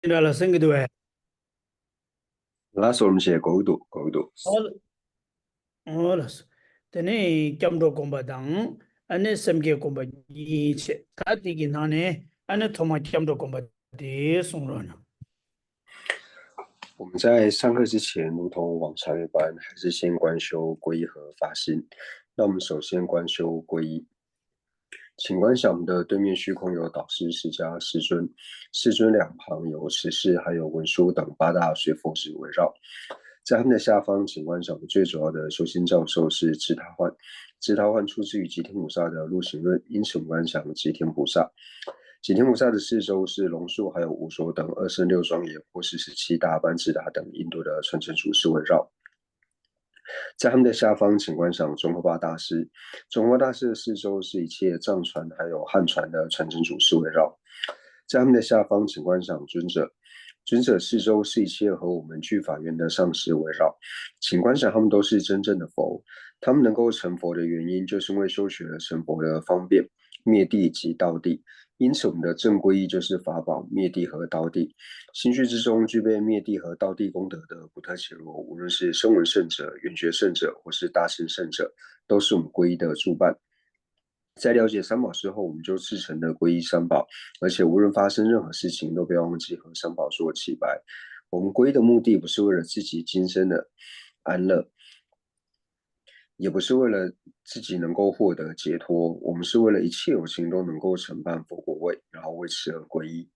了升级对。Lasso mi c'è godo, godo. 哦，了是，等你讲到公巴当，安尼审计公巴一切，他这个那呢，安尼他妈讲到公巴的送了呢。我们在上课之前，如同往常一般，还是先观修皈依和发心。那我们首先观修皈依，请观想我们的对面虚空有导师释迦世尊，世尊两旁有持世还有文殊等八大随佛子围绕。在他们的下方，请观想最主要的修心教授是智他幻，智他幻出自于吉天菩萨的入行论，因此我们观想吉天菩萨。吉天菩萨的四周是龙树，还有无所等26庄严，或是17大班智达等印度的传承祖师围绕。在他们的下方，请观赏宗喀巴大师。宗喀巴大师的四周是一切藏传还有汉传的传承祖师围绕。在他们的下方，请观赏尊者。尊者四周是一切和我们具法院的上师围绕，请观赏他们都是真正的佛。他们能够成佛的原因，就是因为修学了成佛的方便、灭地及道地。因此，我们的正皈依就是法宝、灭地和道地。心绪之中具备灭地和道地功德的古特伽罗，无论是声闻圣者、缘觉圣者，或是大乘圣者，都是我们皈依的助伴。在了解三宝之后，我们就自成的皈依三宝，而且无论发生任何事情，都不要忘记和三宝做祈拜。我们皈依的目的不是为了自己今生的安乐，也不是为了自己能够获得解脱，我们是为了一切有情都能够承办佛果位，然后为此而皈依。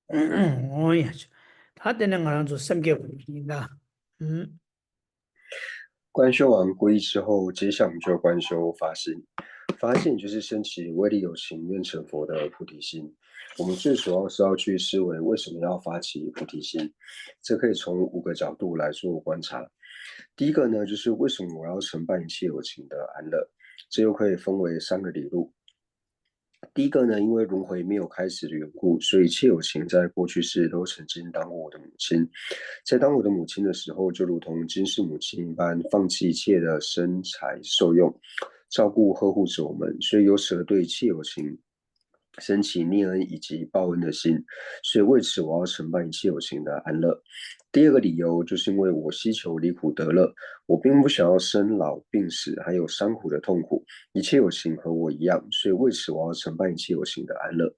哦呀，他等那个人做审计问题的，嗯，观修完皈依之后，接下来我们就观修发心。发心就是升起为利有情愿成佛的菩提心。我们最主要是要去思维为什么要发起菩提心，这可以从5个角度来做观察。第一个呢，就是为什么我要承办一切有情的安乐，这又可以分为3个理路。第一个呢，因为轮回没有开始的缘故，所以一切有情在过去世都曾经当过我的母亲。在当我的母亲的时候，就如同今世母亲一般，放弃一切的身材受用，照顾呵护着我们，所以由此而对一切有情升起念恩以及报恩的心。所以为此，我要承办一切有情的安乐。第二个理由就是因为我希求离苦得乐，我并不想要生老病死还有伤苦的痛苦，一切有情和我一样，所以为此我要承办一切有情的安乐。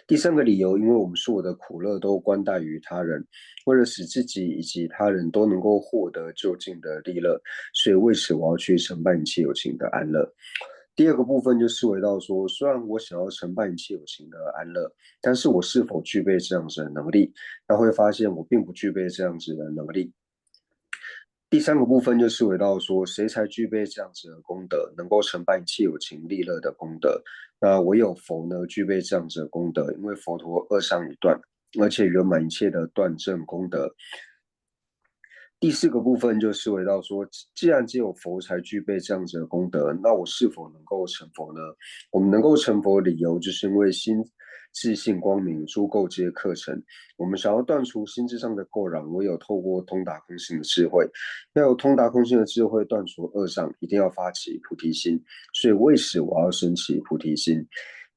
第3个理由，因为我们所有的苦乐都关待于他人，为了使自己以及他人都能够获得就近的利乐，所以为此我要去承办一切有情的安乐。第二个部分就思维到说，虽然我想要承办一切有情的安乐，但是我是否具备这样子的能力？那会发现我并不具备这样子的能力。第3个部分就思维到说，谁才具备这样子的功德，能够承办一切有情利乐的功德？那唯有佛呢，具备这样子的功德，因为佛陀二上一断，而且圆满一切的断证功德。第4个部分就思维到说，既然只有佛才具备这样子的功德，那我是否能够成佛呢？我们能够成佛的理由，就是因为心自性光明，诸垢皆课程。我们想要断除心智上的垢染，唯有透过通达空性的智慧。要有通达空性的智慧，断除恶障，一定要发起菩提心。所以为此，我要升起菩提心。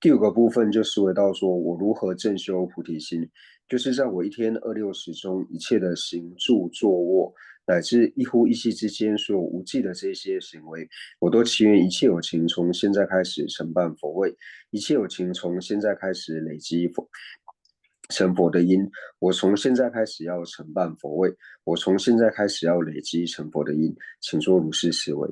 第5个部分就思维到说，我如何正修菩提心。就是在我一天260中，一切的行住坐卧，乃至一呼一吸之间所有无记的这些行为，我都祈愿一切有情从现在开始承办佛位，一切有情从现在开始累积成佛的因。我从现在开始要承办佛位，我从现在开始要累积成佛的因，请做如是思维。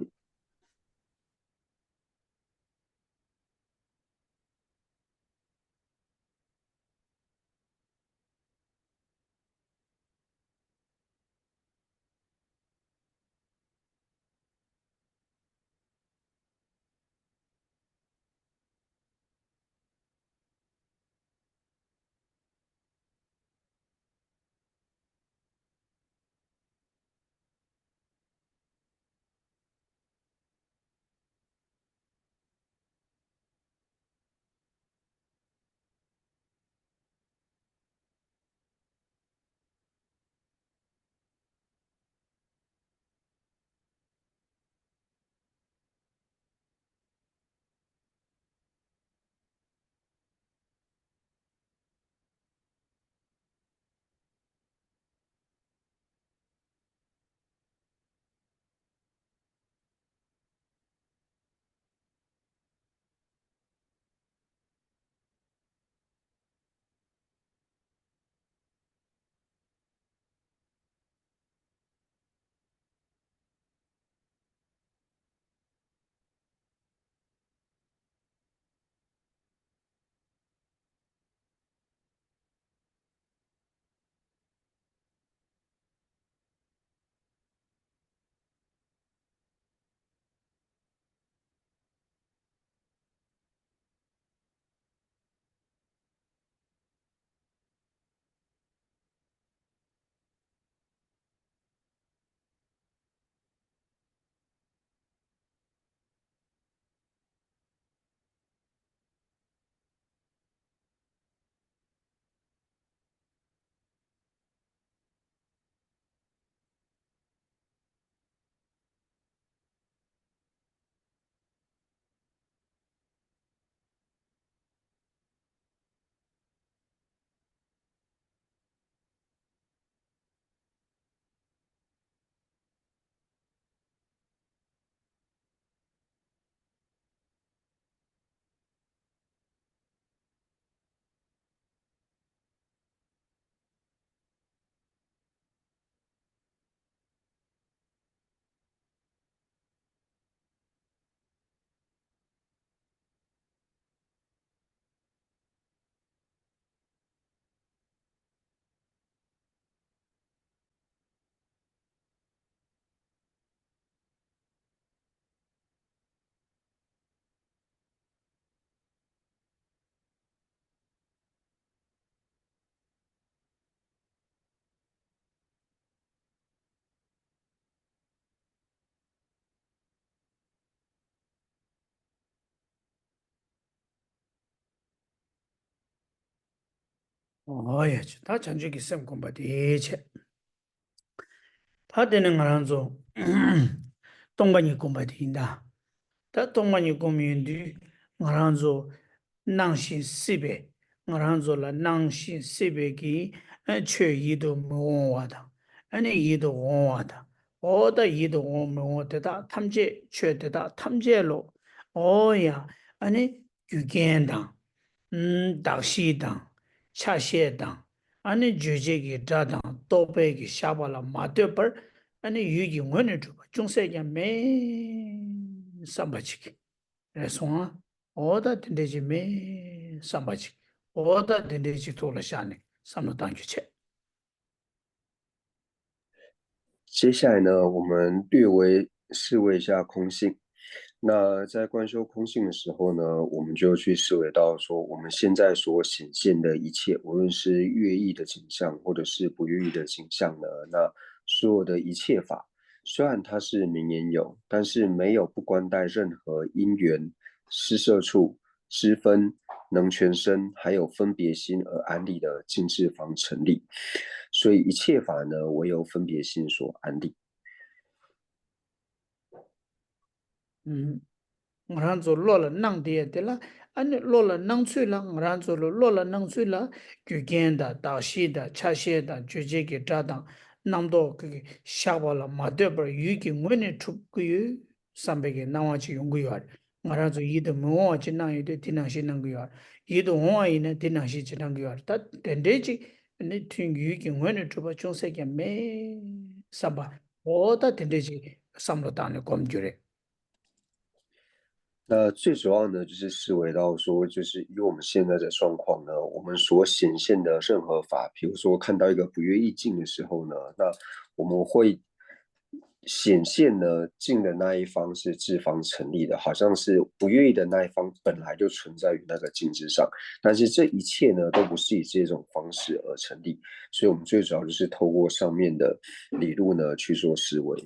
어야 다 전주기 쌤 공부 대체 다 되는 거란서 동반이 공부 된다 다 동반이 공부인데 거란서 낭신 시베 거란서라 낭신 시베기 최이도 무와다 아니 이도 원와다 어다 이도 원무와다 탐제 최대다 탐제로 어야 아니 유견당 당시당, 차시당, 아니 주제기 자당, 또배기 샤발라 마대벌, 아니 유기 원을 줘. 중세기 매 삼바치기. 그래서 어다 된대지 매 삼바치기. 어다 된대지 돌아샤네. 삼로 당규체. 接下来呢，我们略微试味一下空性。那在观修空性的时候呢，我们就去思维到说，我们现在所显现的一切，无论是乐意的景象，或者是不乐意的景象呢，那所有的一切法，虽然它是名言有，但是没有不关待任何因缘、施设处、知分、能全身，还有分别心而安立的静智方成立。所以一切法呢，唯有分别心所安立。ngranzo lola nang de la ane lola nang chui la ngranzo lola nang chui la gyugen da da shi da cha she da juje ge da da nam do ke sha ba la ma de bar yu ki ngwe ne thup ku yu sambe ge na wa chi yung gu yar ngranzo yi de mo wa chi nang yi de tin nang shi nang gu yar yi de ho yi ne tin nang shi chi nang gu yar ta den de chi ne thing yu ki ngwe ne thup ba chung se ge me sa ba o ta den de chi sam lo ta ne kom ju re 那最主要呢，就是思维到说，就是以我们现在的状况呢，我们所显现的任何法，比如说看到一个不愿意境的时候呢，那我们会显现呢，境的那一方是智方成立的，好像是不愿意的那一方本来就存在于那个境之上，但是这一切呢，都不是以这种方式而成立，所以我们最主要就是透过上面的理路呢去做思维。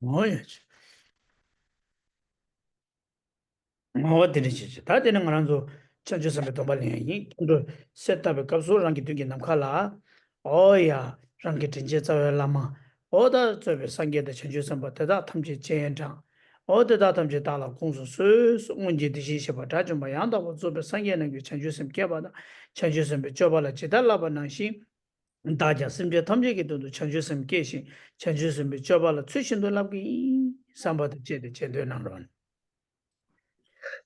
我也是。 어디든지 다 되는 거라서 천주섬에 도발이 또 세탑에 갑소랑기 되게 남칼라 어야 랑게 진짜 자라마 어다 저베 상계의 천주섬부터다 탐지 제행장 어디다 탐지 달라 공수 수 문제 되시 싶어 다좀 봐야한다고 저베 상계는 그 천주섬 개발다 천주섬에 줘발라 지달라바나시 다자 심지어 탐지기도 천주섬 계신 천주섬에 줘발라 최신도 납기 삼바도 제대 제대로 나는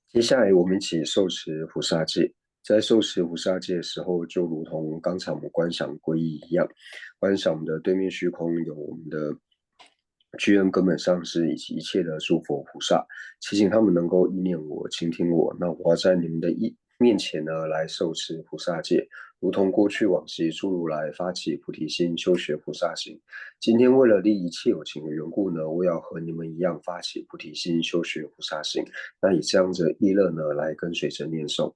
接下来我们一起受持菩萨戒，在受持菩萨戒的时候，就如同刚才我们观想皈依一样，观想我们的对面虚空有我们的居恩根本上师以及一切的诸佛菩萨，祈请他们能够意念我、倾听我。那我要在你们的面前呢，来受持菩萨戒，如同过去往昔诸如来发起菩提心，修学菩萨行。今天为了利一切有情的缘故呢，我要和你们一样发起菩提心，修学菩萨行。那以这样子的意乐呢，来跟随着念诵。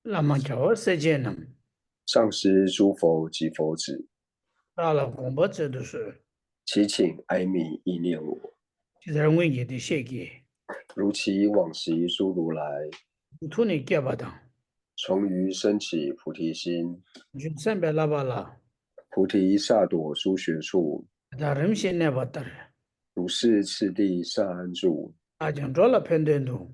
라마죠 세제는 上师诸佛及佛子， 알아 공부제도서 祈请哀悯意念我。 기다림의 얘기 세계 如其往昔诸如来，土里给巴当，从于升起菩提心，就三百拉巴拉，菩提萨埵诸学处，达人心那巴达，如是次第善安住，阿将着了判断度，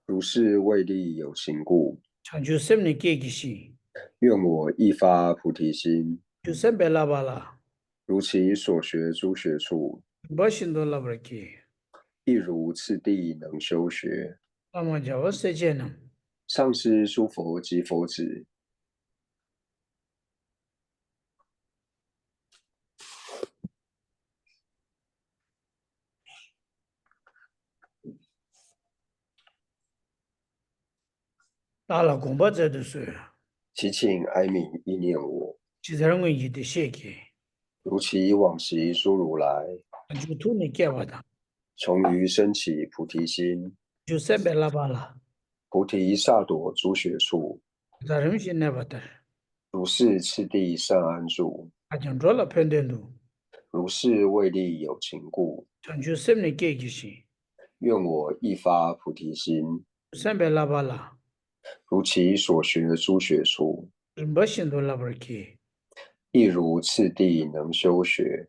如是为利有情故，长就三里给个心，愿我一发菩提心，就三百拉巴拉，如其所学诸学处，不心多拉巴给，亦如次第能修学。那么叫我实践呢？上师诸佛及佛子，打了公巴这都是，祈请哀悯意念我，其实人们也得写给，如其往昔诸如来，就土里给巴当，从于升起菩提心，就三百拉巴拉，菩提萨埵诸学处，达人心那巴达，如是次第善安住，阿将着了判断度，如是为利有情故，长就三里给个心，愿我一发菩提心，三百拉巴拉，如其所学诸学处，不心多拉巴给。亦如次第能修学。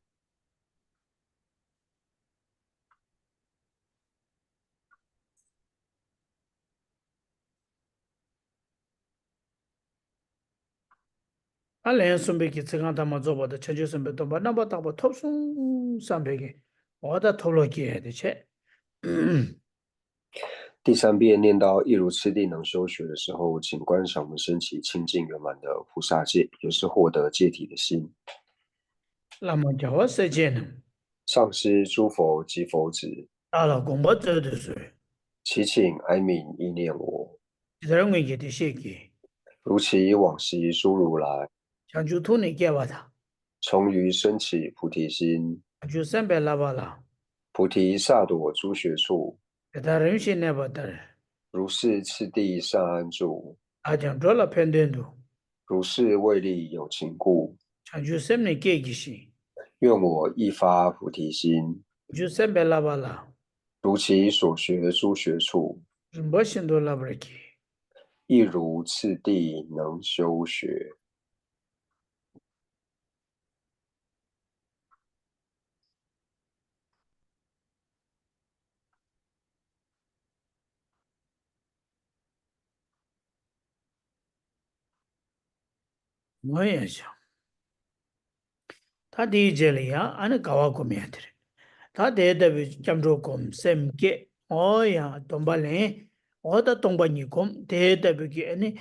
俺连准备给这个他们做不的，全球准备都把那么大把投送上百个，我的投了给的钱。第三遍念到亦如次第能修学的时候，请观想我们升起清净圆满的菩萨戒，也是获得戒体的心。那么叫我实践呢？上师诸佛及佛子，打了公布走的时祈请哀悯意念我，候，人们也得写给，如其往昔诸如来，像就土里给我他，从于升起菩提心，就三百拉巴拉，菩提萨埵诸学处，给他人心那不得，如是次第善安住，阿将做了判断度，如是为利有情故，像就三里给个心，愿我一发菩提心，就三百拉巴拉，如其所学诸学处，不心多拉巴给。亦如次第能修学。我也想，他第一节里呀，俺那搞我过面的。他得的为江州公审计，哦呀，东巴人，我的东巴尼公得的为给呢，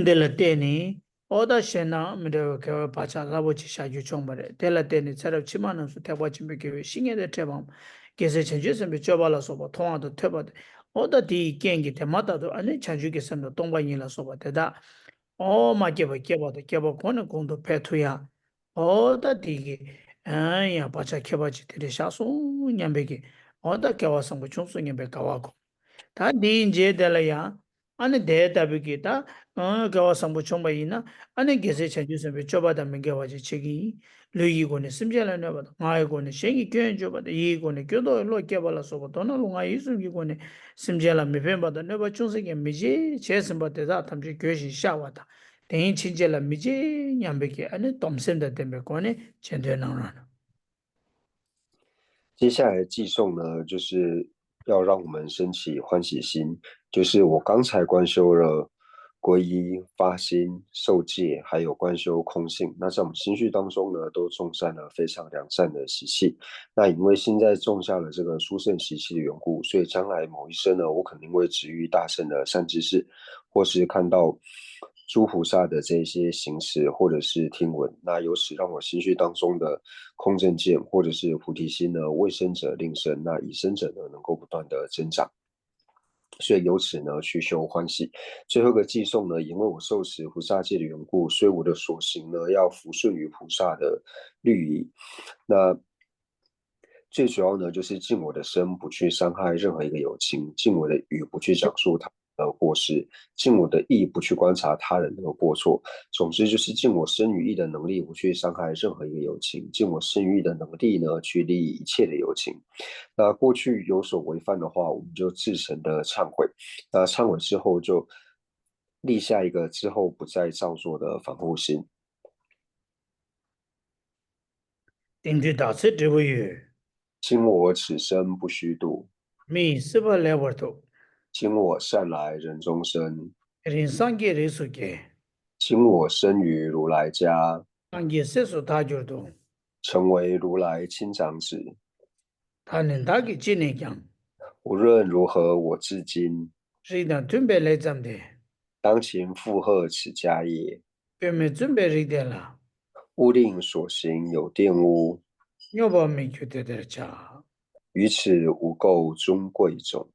得了得呢，我的现在没得个把查拉不去下去冲巴的，得了得呢，才到起码能说台湾这边给新的台湾，给是前几生被交把了说吧，同样的台湾的，我的第一建议他妈的都俺那前几个生的东巴人了说吧，对的，哦嘛给吧可能公都派退呀，我的第一个。哎呀，把这开发起来的下送年别个，我的给我上不穷说年别搞我个，他临界的了呀，俺那得的别个他，给我上不穷不赢呢，俺那给谁钱就是别做把他们给我去吃个，留一个呢，甚至来那把，我一个呢，生意干就把他一个呢，给到老给把了说不，到那路我一说一个呢，甚至来没办法的，那把穷是个没钱，钱什么的他们就决心下我的。等于亲戚了，没钱，两百个，俺那东省的等别个呢，前途能让。接下来的寄送呢，就是要让我们升起欢喜心，就是我刚才观修了皈依、发心、受戒，还有观修空性。那在我们心绪当中呢，都种下了非常良善的习气。那因为现在种下了这个殊胜习气的缘故，所以将来某一生呢，我肯定会植于大圣的善知识，或是看到诸菩萨的这些行持，或者是听闻，那由此让我心绪当中的空正见或者是菩提心呢，未生者令生，那已生者呢，能够不断的增长。所以由此呢，去修欢喜。最后一个寄送呢，因为我受持菩萨戒的缘故，所以我的所行呢，要服顺于菩萨的律仪。那最主要呢，就是尽我的身不去伤害任何一个有情，尽我的语不去讲述它。过失，尽我的意不去观察他人的过错。总之就是尽我生于意的能力，不去伤害任何一个友情；尽我生于意的能力呢，去利益一切的友情。那过去有所违犯的话，我们就至诚的忏悔。那忏悔之后，就立下一个之后不再照做的防护心。定对大彻智慧语，今我此生不虚度，米是不来沃土，今我善来人中生，人上界人所界，今我生于如来家，上界世俗他觉多，成为如来亲长子。他能他给今年讲，无论如何，我至今是一旦准备来咱们的，当勤负荷此家业，别没准备一点了，勿令所行有玷污，要不没觉得点家。于此无垢尊贵种。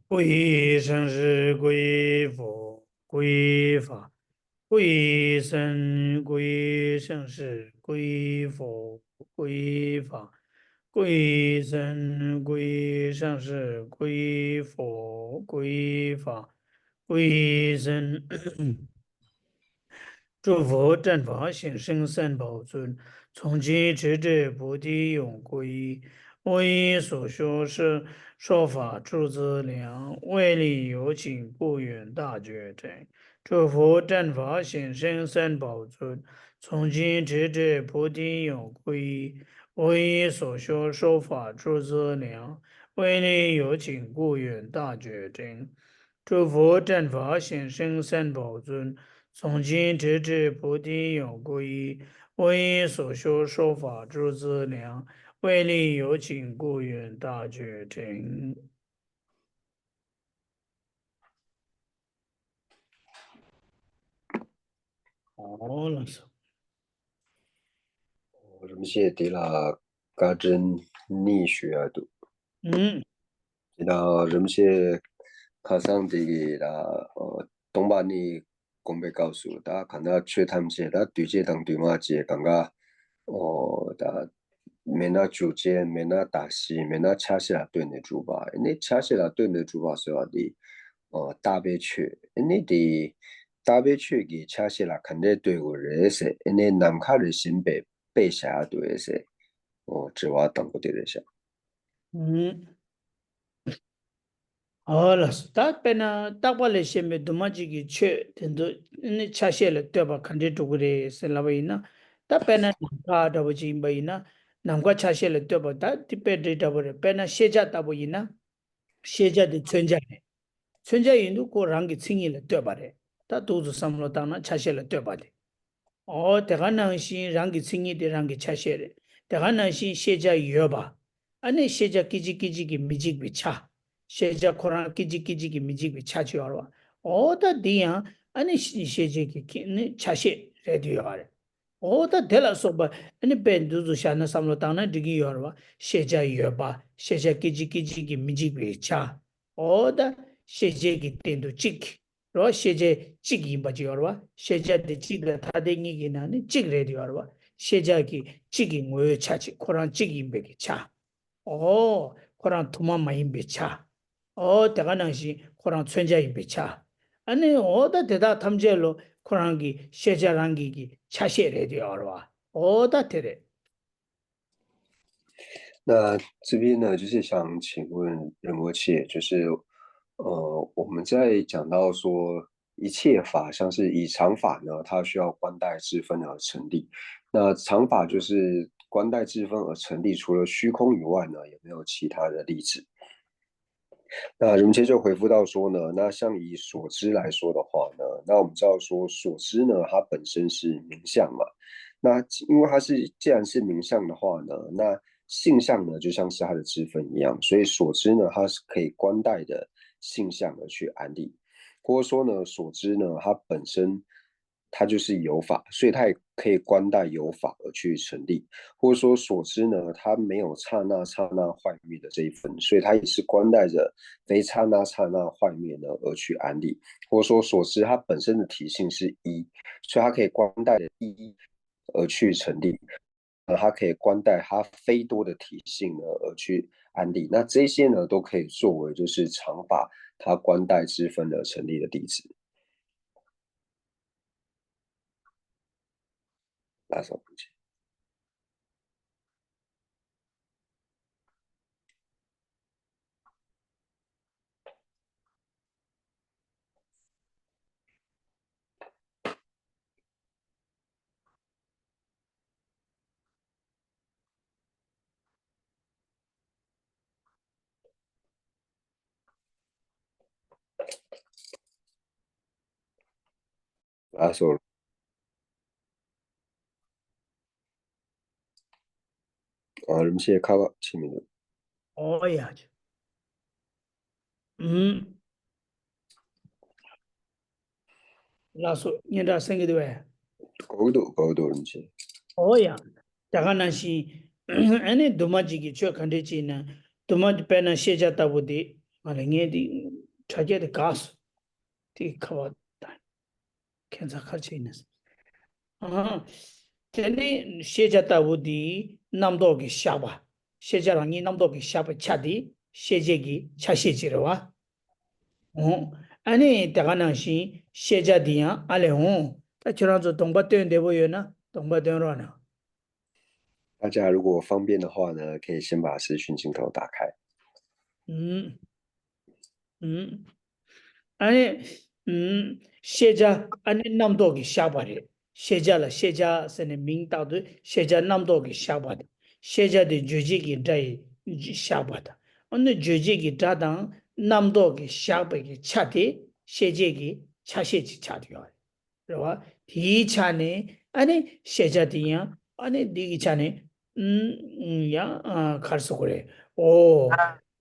归生是归佛，归法，归生归生是归佛，归法，归生归生是归佛，归法，归生。诸佛正法行深三宝尊，从今直至菩提永归依。我以所说是说法诸资粮，为利有情不远大觉真。诸佛正法行深三宝尊，从今直至菩提永归依。我以所说说法诸资粮，为利有情不远大觉真。诸佛正法行深三宝尊。从今直至菩提有归依，我以所说说法诸资粮，为利有情故愿大觉真。好了，什么谢迪拉嘎真逆学啊都，嗯，那什么些卡桑迪啦东巴尼公被告诉，大家看到缺他们些，他对这当对嘛些，感觉大没那主见，没那打戏，没那恰起来对的主吧，那恰起来对的主吧是话的大悲缺，那的大悲缺给恰起来肯定对我人是，那南卡的新被下对是，这话当不对的些。嗯，好了，大别呢，大把那些没多么几个缺，很多那吃些了，对吧？肯定中国的是那为呢，大别呢，啊，大不进为呢，南瓜吃些了，对吧？大这边的大不的，别呢，现在大不赢呢，现在的存在的。全家人都过让给轻易了对吧的，他肚子上了当然吃些了对吧的。哦，这个能行让给轻易的让给吃些的，这个能行现在有吧？啊，你现在叽叽给米叽给吃，现在可能叽叽给米叽给吃去了吧？哦，的这样，啊，你现在给你吃些来对了的。哦，他得了说吧，你本肚子下那上了当然这个有了吧？现在有吧？现在叽叽给米叽给吃。哦的，现在给电动机器，然后现在机器不就了吧？现在的这个他的那个呢，你这个来就了吧？现在给机器我要吃去，可能机器没给吃，哦，可能他妈没别吃，哦，这个东西可能存在也别吃，啊，你我的得到他们这了，可能给现在让给吃些来就了吧？哦，的对的，那这边呢，就是想请问仁波切，就是我们在讲到说一切法，像是以常法呢，它需要观待之分而成立。那常法就是观待之分而成立，除了虚空以外呢，有没有其他的例子？那仁波切就回复到说呢，那像以所知来说的话呢，那我们知道说所知呢，它本身是名相嘛。那因为它既然是名相的话呢，那性相呢就像是它的支分一样，所以所知呢它是可以观待的性相而去安立，或者说呢所知呢它本身它就是有法，所以它也可以观待有法而去成立，或者说所知呢它没有刹那刹那坏灭的这一份，所以它也是观待着非刹那刹那坏灭呢而去安立，或者说所知它本身的体性是一，所以它可以观待的一而去成立。它可以观待它非多的体性呢而去安立，那这些呢都可以作为就是常法它观待之分而成立的弟子。打扫不清，打扫름시의 카바 치미는 어야지. 음, 라소 년다 생기도 왜? 거기도 름시 어야. 다가나시 아니 도마지기 저 컨디지나 도마지 페나 시자다 보디 말행에디 차제데 가스 티 커버다. 캔사 칼치니스. 아, 테니 시자다 보디 남도기 샤바. 시자랑이 남도기 샤바 차디 시제기 차시지로와. 어, 아니 다가나시 시자디야 알레홍. 다 저런저 동바대는 되보여나 동바대로나. 大家如果方便的话呢，可以先把视讯镜头打开。嗯嗯。 아니 세자 아니 남도기 샤바리 세자라 세자 선의 민다도 세자 남도기 샤바리 세자의 주지기 다이 샤바다 어느 주지기 다당 남도기 샤바기 차디 세제기 차세지 차디요 그러와 디차네 아니 세자디야 아니 디기차네 야 갈수 그래 오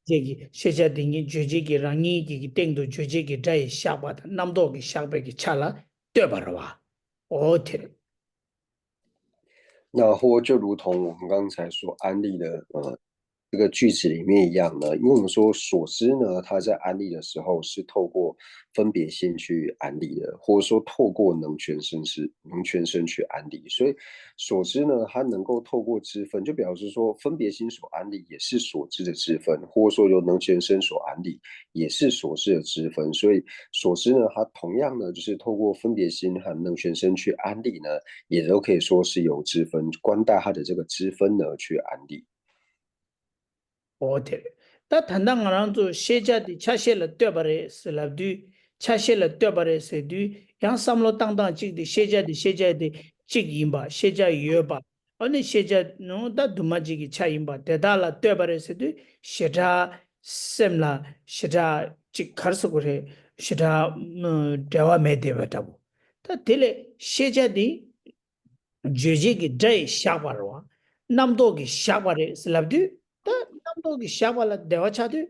제기 세자딩이 주지기 랑이기 땡도 주지기 다이 샤바다 남도기 샤베기 차라 되바라와 오테 那或就如同我们刚才所安利的这个句子里面一样呢，因为我们说所知呢，它在安利的时候是透过分别心去安利的，或者说透过能全身去安利，所以所知呢，它能够透过知分，就表示说分别心所安利也是所知的知分，或者说由能全身所安利也是所知的知分，所以所知呢，它同样呢，就是透过分别心和能全身去安利呢，也都可以说是由知分观待它的这个知分呢去安利。 오테 다 단당하랑도 세자디 차실을 뛰어버려 슬랍디 차실을 뛰어버려 세디 양 삼로 땅땅 찍디 세자디 찍임바 세자 여바 어느 세자 노다 두마지기 차임바 대달라 뛰어버려 세디 세자 셈라 세자 찍 가르서 그래 세자 대화 매대바다고 다 딜레 세자디 주지기 다이 샤바로와 남도기 샤바레 슬랍디 다 남도기 샤발라 대화차데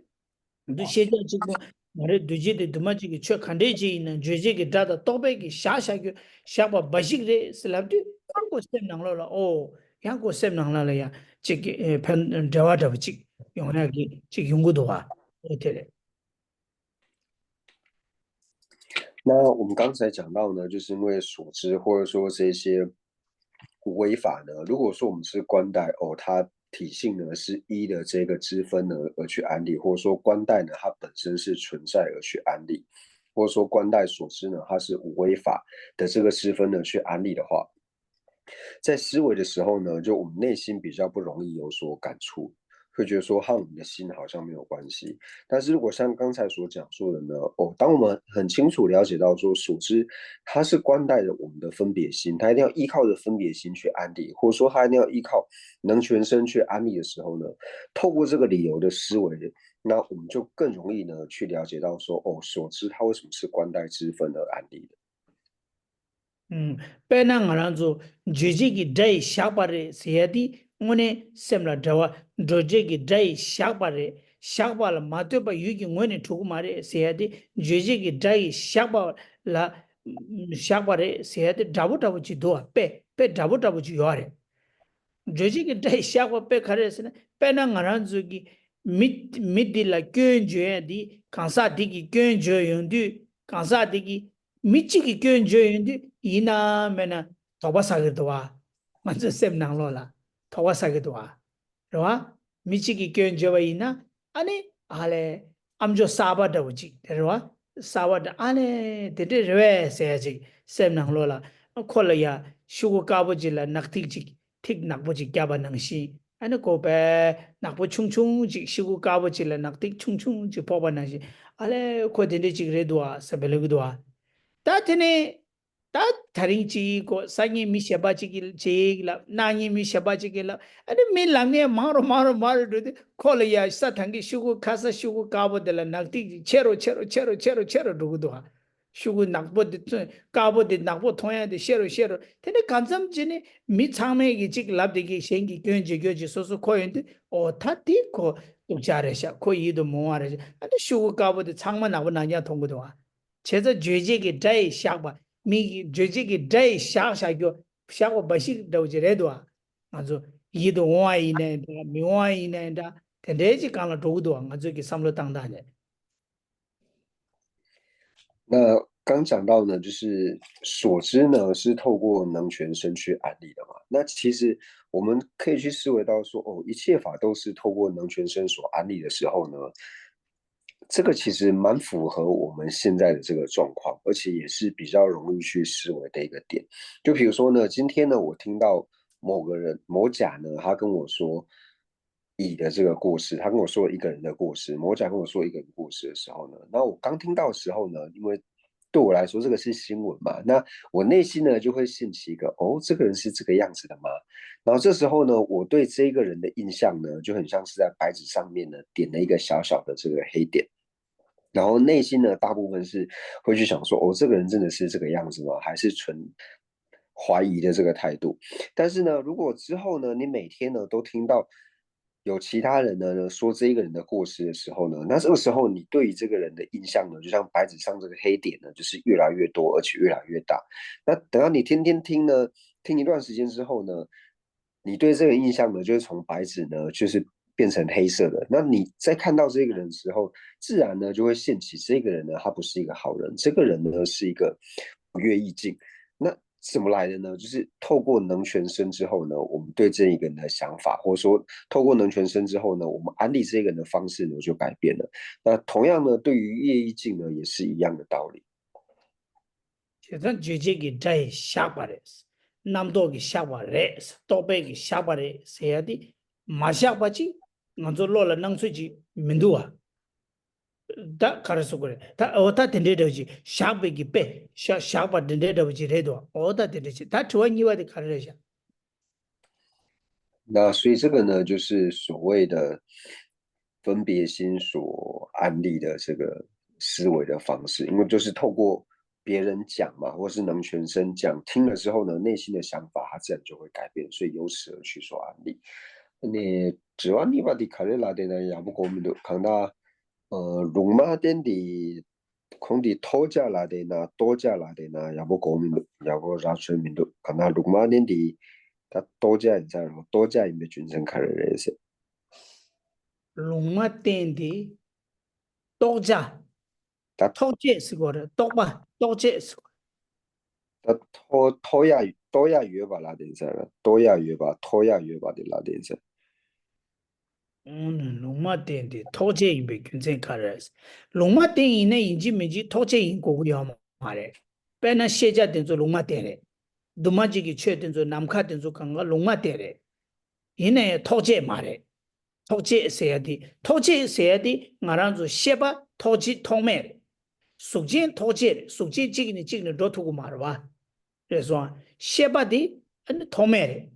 두시제 지금 말에 두지데 두마지기 쳐 칸데지 있는 주지기 다다 또베기 샤샤기 샤바 바식레 슬랍디 한고 셈낭로라 오 양고 셈낭라라야 지기 편 대화다 지 용나기 지 연구도와 어때래 那我们刚才讲到呢，就是因为所知或者说这些违法呢，如果说我们是观待哦，它体性呢是一的这个支分呢而去安利，或者说观待呢它本身是存在而去安利，或者说观待所知呢它是无违法的这个支分呢去安利的话，在思维的时候呢，就我们内心比较不容易有所感触，会觉得说和我们的心好像没有关系。但是如果像刚才所讲述的呢，哦，当我们很清楚了解到说所知它是观待着我们的分别心，它一定要依靠着分别心去安利，或者说它一定要依靠能全身去安利的时候呢，透过这个理由的思维，那我们就更容易呢去了解到说，哦，所知它为什么是观待之分而安利的。पेना ngरांजो जुजी की डाई शापारे सेयदी ngone semla dawa doje gi dai shakbare shakba la matyo ba yugi ngone thugu mare seyade jeje gi dai shakba la shakbare seyade dabu chi do pe dabu chi yore jeje gi dai shakba pe khare sene pe na ngaran zu gi mid la könje di kansa digi könje yondu kansa digi michi gi könje yondu ina mena toba sagirwa manzo sem nang lo la toba sagirwa ro michi gi könje wa ina ani ale amjo saba da uji ro saba da ale de re se ji sem nang lo la khola ya shugo ka bo ji la naktik ji ठीक nakbo ji kya ba nang shi ana ko be nakbo chung chung ji shugo ka bo ji la naktik chung chung ji po ba nang shi ale ko de ji re do sa bele gu do ta tene ta tharing chi ko sangi mi shaba chi ki che la nani mi shaba chi ki la ane me langne maro do ko le ya sa thangi shugo khasa shugo ka bo de la naktik chero do do shugu nakbo de kabo de nakbo thoya de shero tene kanzam jine mi chame gi chik lab de gi shengi gyo so so koyende o thati ko ukjare sha ko yido mo are ane shugu kabo de changma na na nya thong do wa cheza jeje gi dai sha ba mi jeje gi dai sha gyo sha ko bashi do je re do wa azo yido wa ine mi wa ine da tende ji kan la do do wa azo gi samlo tang da ne那刚讲到呢，就是所知呢是透过能全身去安利的嘛。那其实我们可以去思维到说，哦，一切法都是透过能全身所安利的时候呢，这个其实蛮符合我们现在的这个状况，而且也是比较容易去思维的一个点。就比如说呢，今天呢，我听到某个人某甲呢，他跟我说乙的这个故事，他跟我说一个人的故事，某甲跟我说一个人故事的时候呢，那我刚听到的时候呢，因为对我来说这个是新闻嘛，那我内心呢就会兴起一个，哦，这个人是这个样子的吗？然后这时候呢，我对这个人的印象呢，就很像是在白纸上面呢点了一个小小的这个黑点。然后内心呢，大部分是会去想说，哦，这个人真的是这个样子吗？还是纯怀疑的这个态度？但是呢，如果之后呢，你每天呢都听到有其他人呢说这一个人的过失的时候呢，那这个时候你对于这个人的印象呢，就像白纸上这个黑点呢，就是越来越多，而且越来越大。那等到你天天听呢，听一段时间之后呢，你对这个印象呢，就会从白纸呢，就是变成黑色的。那你在看到这个人的时候，自然呢就会现起这个人呢，他不是一个好人，这个人呢是一个不愿意进。那怎么来的呢？就是透过能全身之后呢，我们对这一个人的想法，或者说透过能全身之后呢，我们安利这个人的方式呢就改变了。那同样呢，对于业意境呢，也是一样的道理。제가 주제기 다이 샤바레스 남도기 샤바레스 또베기 샤바레스 해야지 마샤바지 먼저 로라 낭수지 민두아 다 가르쳐 그래 다 어디다 된대더지 샤베기 빼 샤바 된대더지 해도 어디다 된대지 다 좋아니와도 가르쳐 那所以这个呢，就是所谓的分别心所安立的这个思维的方式，因为就是透过别人讲嘛，或是能全身讲，听了之后呢，内心的想法它自然就会改变，所以由此而去所安立。네, 지원이 바디 카레라 데나 야부 고민도 강다 롱마 덴디 콩디 토자라 데나 또자라 데나 야부 고민도 야부 라츠민도 강다 롱마 덴디 다 또자 인자로 또자 임베 준선 카레레세 롱마 땡디 또자 다 토제 스고르 또바 또제 스고 다 토야 유바 라덴사라 토야 유바 토야 유바 데 라덴사 롱마 땡디 토제 임베 균생 카레스 롱마 땡이네 인지 민지 토제 인고고요 말해 빼나 시자 된조 롱마 땡래 두마지기 최 된조 남카 된조 강가 롱마 땡래 이네 토제 말해 토제 세야디 토제 세야디 나란조 셰바 토지 통매 숙진 토제 숙진 지기는 로투고 말와 그래서 셰바디 아니 통매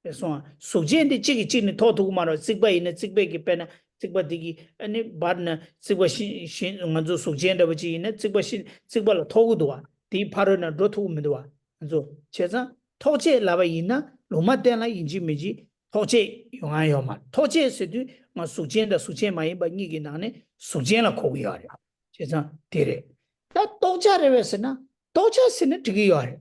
그래서 숙진디 지기는 토투고 말어 직바이네 직베기 빼나 직바디기 아니 바르나 직바신 먼저 숙진데 버지네 직바신 직발로 토고도와 디 파르나 로투고 면도와 그래서 제가 토제 라바이나 로마데나 인지 메지 托介用安要嘛，托介是对嘛属间的属间嘛，一把你给哪呢？属间了口要的，就这样对的。那多加的为是呢？多加是呢这个要的，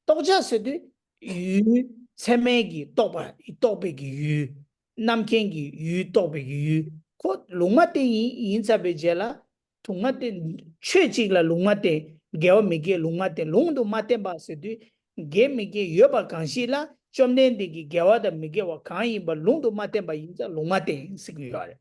多加是的鱼菜麦的多吧，多别个鱼，南边的鱼多别个鱼，可龙马的现在被接了，同马的确实了龙马的，给我们给龙马的，龙都马的吧是的，给没给约吧关系啦。좀年的给我的没给我看一把龙都马点把印在龙马点是个样的，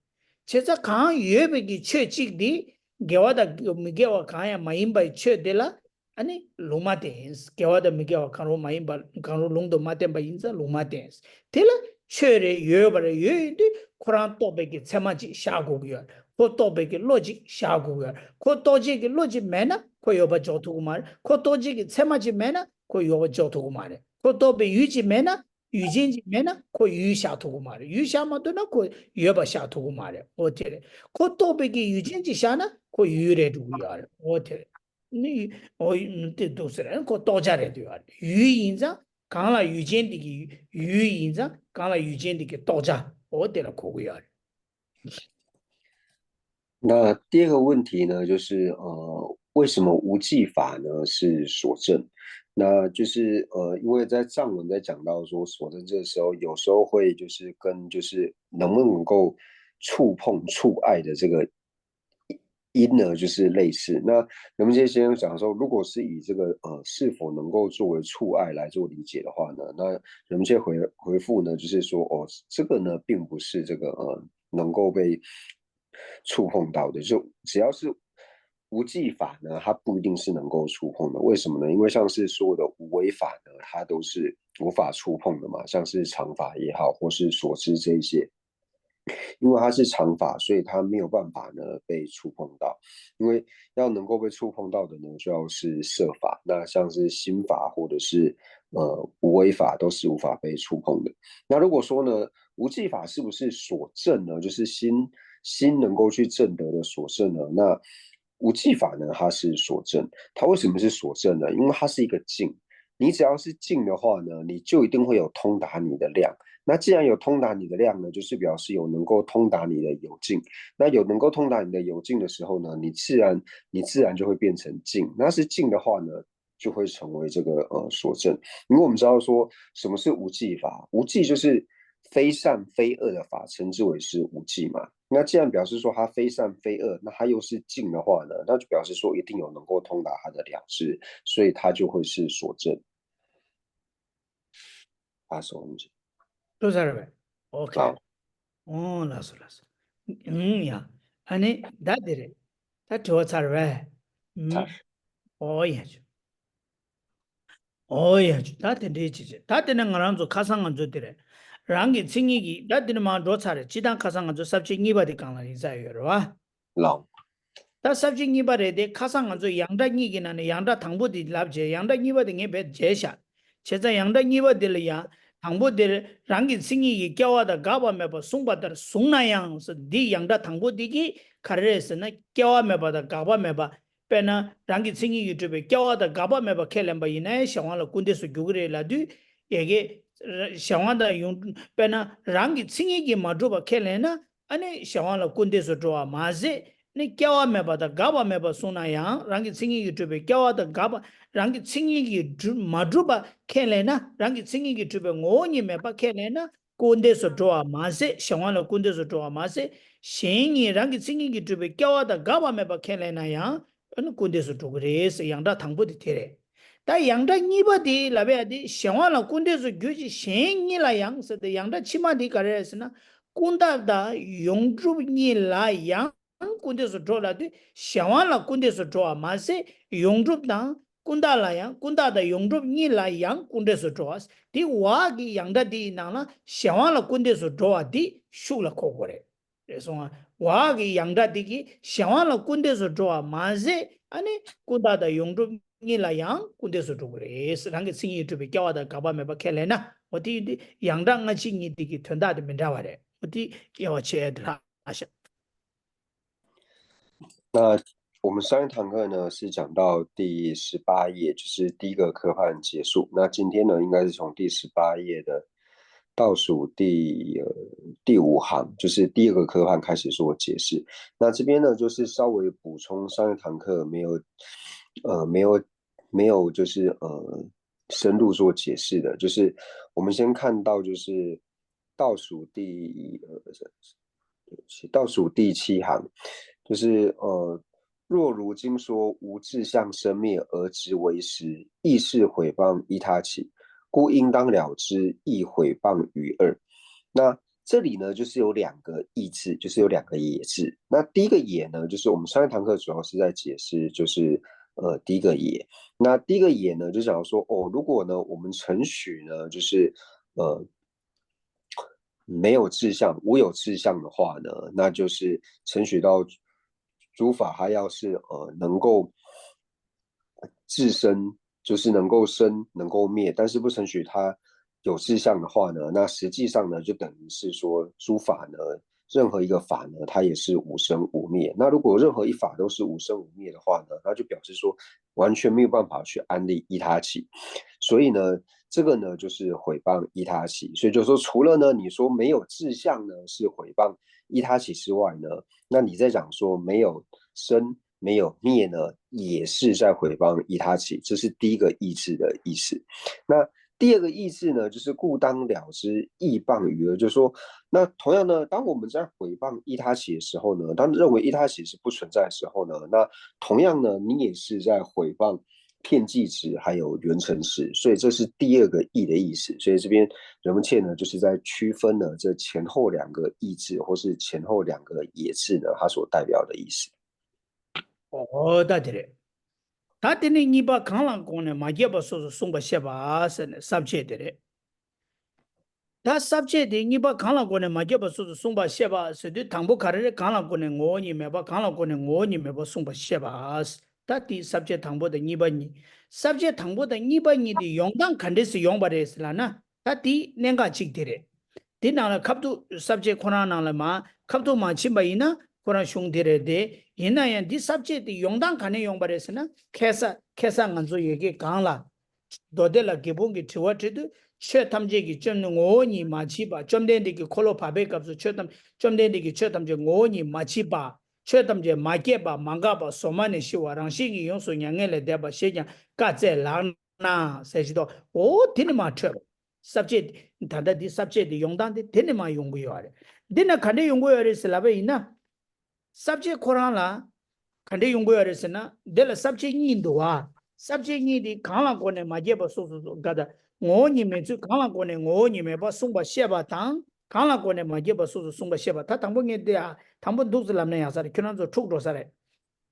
其实看越别个确实的给我的没给我看呀，马印把确的了，安尼龙马点给我的没给我看罗马印把看罗龙都马点把印在龙马点，对了，确的越把的越的，可能多别个怎么去下过个样，或多别个逻辑下过个样，或多这个逻辑没呢，可有把交通嘛，或多这个怎么去没呢，可有把交通嘛的。可多被雨季没呢？雨季没呢？可雨下土嘛的，雨下嘛都那可雨不下土嘛的，我觉得。可多被个雨季下呢？可雨来主要的，我觉得。你我这都是人可多加的对吧？雨影上讲了雨季的雨影上讲了雨季的个多加，我觉得可以啊。那第二个问题呢，就是为什么无记法呢是锁证？那就是因为在藏文在讲到说锁证这个时候，有时候会就是跟就是能不能够触碰触爱的这个音呢，就是类似。那人们这些先生讲说，如果是以这个是否能够作为触爱来做理解的话呢，那人们这回复呢，就是说哦，这个呢并不是这个能够被触碰到的，就只要是无记法呢，它不一定是能够触碰的。为什么呢？因为像是所有的无为法呢，它都是无法触碰的嘛，像是常法也好，或是所知这一些。因为它是常法，所以它没有办法呢被触碰到。因为要能够被触碰到的呢，就要是设法。那像是心法或者是无为法，都是无法被触碰的。那如果说呢，无记法是不是所证呢？就是心能够去证得的所证呢？那无记法呢，它是所证。它为什么是所证呢？因为它是一个境。你只要是境的话呢，你就一定会有通达你的量。那既然有通达你的量呢，就是表示有能够通达你的有境。那有能够通达你的有境的时候呢，你自然就会变成境。那是境的话呢，就会成为这个所证。因为我们知道说什么是无记法，无记就是非善非恶的法，称之为是无记嘛。那既然表示说它非善非恶，那它又是静的话呢，那就表示说一定有能够通达它的了知，所以它就会是所证。啊，所问题。都在这呗，OK。好，哦，那是那是，呀，安尼，那对的，他做在这呗，哦呀。哦呀，他的这些，他的那个人做卡桑安做的嘞，人家轻易的，他的嘛多差的，其他卡桑安做十几二百的讲了，你在有吧？老他十几二百的卡桑安做养的你给那呢，养的汤不的拉不起，养的二百的你别接下，现在养的二百的了呀，汤不的人家轻易叫我的搞不没把送把的送那样是的养的汤不的给，卡的是那叫我没把的搞不没把。pena rangi tsingi youtube kyawa da gaba meba kelen ba ina shawang la kunde su gyugre la du yege shawang da yung pena rangi tsingi gi madru ba kelen na ane shawang la kunde su drowa maze ne kyawa meba da gaba meba suna yang rangi tsingi youtube kyawa da gaba rangi tsingi gi madru ba kelen na rangi tsingi gi youtube ngo ni meba kelen na kunde su drowa maze shawang la kunde su drowa maze shengi rangi tsingi gi youtube kyawa da gaba meba kelen na yang 은 군대에서 두그레스 양다 당부디 테레 다 양다 니바디 라베디 샹와라 군대에서 규지 셴니라 양서데 양다 치마디 가레스나 군다다 용주니라 양 군대에서 돌아디 샹와라 군대에서 좋아 마세 용주다 군다라 양 군다다 용주니라 양 군대에서 좋아스 디 와기 양다디 나나 샹와라 군대에서 좋아디 슈라 코고레 그래서 와기 양다디기 샤완라 군데서 좋아 마제 아니 군다다 용도 니라 양 군데서 좋그래 스랑게 싱이 유튜브 껴와다 가바메 바켈레나 어디 양당아 징이디기 튼다데 민다와레 어디 여체드라 아샤 那我们上一堂课呢是讲到第18页，就是第一个科判结束。那今天呢，应该是从第18页的倒数第五行，就是第二个科判开始做解释。那这边呢，就是稍微补充上一堂课没有就是深入做解释的，就是我们先看到就是倒数第七行，就是若如今说无志向生灭而执为实，亦是毁谤依他起，故应当了之，亦毁谤于二。那这里呢，就是有两个义字，就是有两个也字。那第一个也呢，就是我们上一堂课主要是在解释，就是第一个也。那第一个也呢，就讲说哦，如果呢我们承许呢，就是呃没有志向，无有志向的话呢，那就是承许到诸法，它要是能够自身，就是能够生能够灭，但是不承许它有志向的话呢，那实际上呢，就等于是说诸法呢，任何一个法呢，它也是无生无灭。那如果任何一法都是无生无灭的话呢，那就表示说完全没有办法去安立依他起。所以呢，这个呢就是毁谤依他起。所以就说，除了呢你说没有志向呢是毁谤依他起之外呢，那你在讲说没有生没有灭呢，也是在毁谤依他起，这是第一个意志的意思。那第二个意志呢，就是故当了之，亦谤于二，就是说，那同样呢，当我们在毁谤依他起的时候呢，当认为依他起是不存在的时候呢，那同样呢，你也是在毁谤片剂值还有原成时，所以这是第二个义的意思。所以这边人文切呢，就是在区分了这前后两个义字，或是前后两个也字呢，它所代表的意思。哦，大的。他的那你把康朗公呢，嘛也不说是送把些吧是呢，subject 的。他 subject 的你把康朗公呢，嘛也不说是送把些吧，是的，唐不卡的康朗公呢，我你没把康朗公呢，我你没把送把些吧是。他的 subject 唐不的你把你 subject 唐不的你把你的用当肯定是用不的是了呢。他的两个记的嘞，的那了，卡不 subject 可能那了嘛，卡不嘛起码伊呢。可能兄弟的的，因那样的 subject 的用当肯定用不的是呢，开始俺做一个讲了，到底了基本的听我知道，缺他们这个真的我你马起吧，真的那个可乐怕被搞是缺他们，真的那个缺他们就我你马起吧，缺他们就马给吧，马个吧，什么的是话让心里用说两个来的吧，先讲嘎在浪那才知道，哦，听你妈缺 subject，他的 subject 的用当的听你妈用不了的，你那肯定用不了的是哪位呢？subject コランラ、肯定用过的是呢。で了 subject 印度啊，subject 印的看了过呢，嘛也不说搞的。我你们就看了过呢，我你们把送把写吧当，看了过呢嘛也不说送把写吧，他当不眼的啊，当不都是那么样子的，可能就出多少嘞。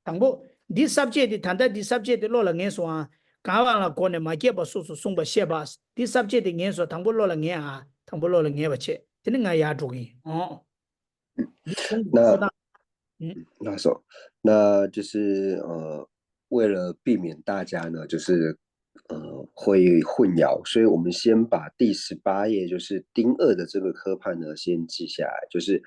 当不，第 subject 的谈到第 subject 的落了眼说啊，看完了过呢嘛也不说送把写吧，第 subject 的眼说，当不落了眼啊，当不落了眼不去，真的俺压住的哦。你懂不？那嗯。那首，那就是为了避免大家呢，就是会混淆，所以我们先把第18页就是丁二的这个科判呢先记下来，就是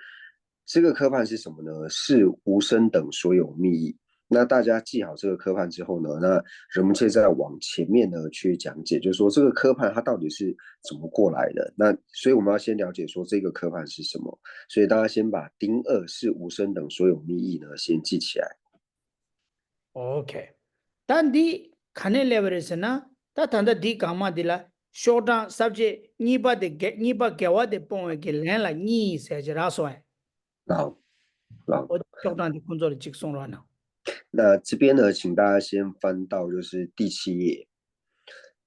这个科判是什么呢？是无声等所有密意。那大家记好这个科判之后呢，那人们现在往前面呢去讲解，就是说这个科判它到底是怎么过来的。那所以我们要先了解说这个科判是什么。所以大家先把丁二是无声等所有密意呢先记起来。OK，但你看的 level 是呢，他谈的第干嘛的啦？short term subject，你把给我的帮我给来了，你才知道说，好，好，我 short term 的工作的接送了呢。那这边呢，请大家先翻到就是第7页。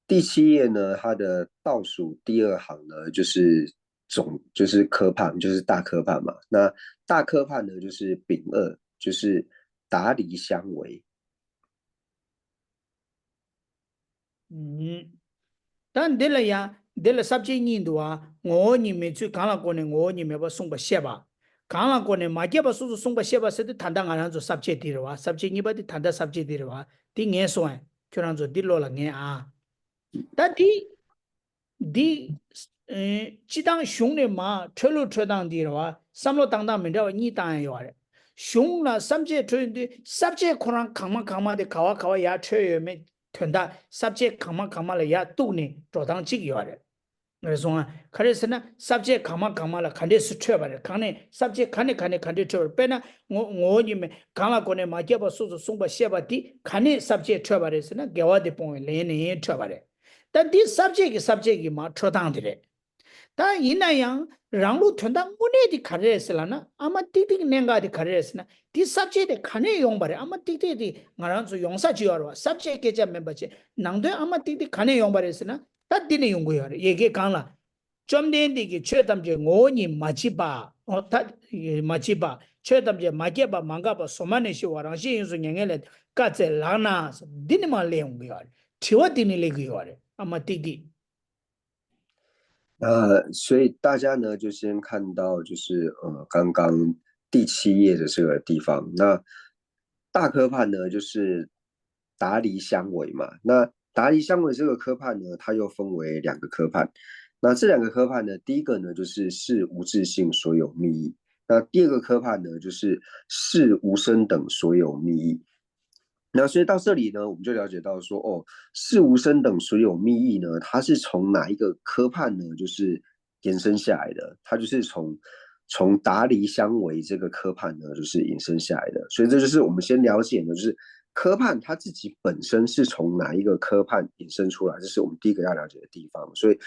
第7页呢，它的倒数第二行呢，就是科判，就是大科判嘛。那大科判呢，就是丙二，就是达离相违。嗯，但对了呀，对了 subject 印度啊，我你们去看了过呢，我你们把送把写吧，看了过呢，马家把叔叔送把写吧，是的谈到俺让做 subject 的哇，subject 你把的谈到 subject 的哇，第眼算，就让做第落了眼啊，但第鸡当熊的嘛，车路车当的话，三路当当没得你当然有的。熊了三节车的，三节可能扛嘛的，考呀车也没吞的，三节扛嘛了呀都呢，照当几个的。 그래서 그래서나 subject 가마라 칸데스 쳐봐래 칸에 subject 칸에 쳐 빼나 오님에 가마고네 마게바 소소 송바 셰바티 칸에 subject 쳐봐래서나 개와데 뽕에 레네 쳐봐래 단디 subject 마 쳐당들래 다 이나양 랑루 튼다 무네디 카레스라나 아마 틱틱 냉가디 카레스나 디 subject 칸에 용바래 아마 틱틱디 나란서 용사 지어와 subject 계자 멤버지 낭도 아마 틱틱 칸에 용바래스나 따디네 용고요 얘기 강라 점된디기 최담제 오니 마치바 마치바 최담제 마게바 망가바 소마네시 와랑시 인수 냥엘레 까제 라나 디니말레 용고요 티와디니레 고요 아마 틱틱所以大家呢就先看到就是刚刚第7页的这个地方，那大科判呢就是达黎相违嘛，那达黎相违这个科判呢，它又分为2个科判，那这2个科判呢，第一个呢就是视无质性所有密意，那第2个科判呢就是视无声等所有密意。那所以到这里呢，我们就了解到说，视无声等所有密意呢，它是从哪一个科判呢？就是延伸下来的，它就是从达黎相违这个科判呢，就是延伸下来的。所以这就是我们先了解呢，就是科判它自己本身是从哪一个科判衍生出来，这是我们第一个要了解的地方。所以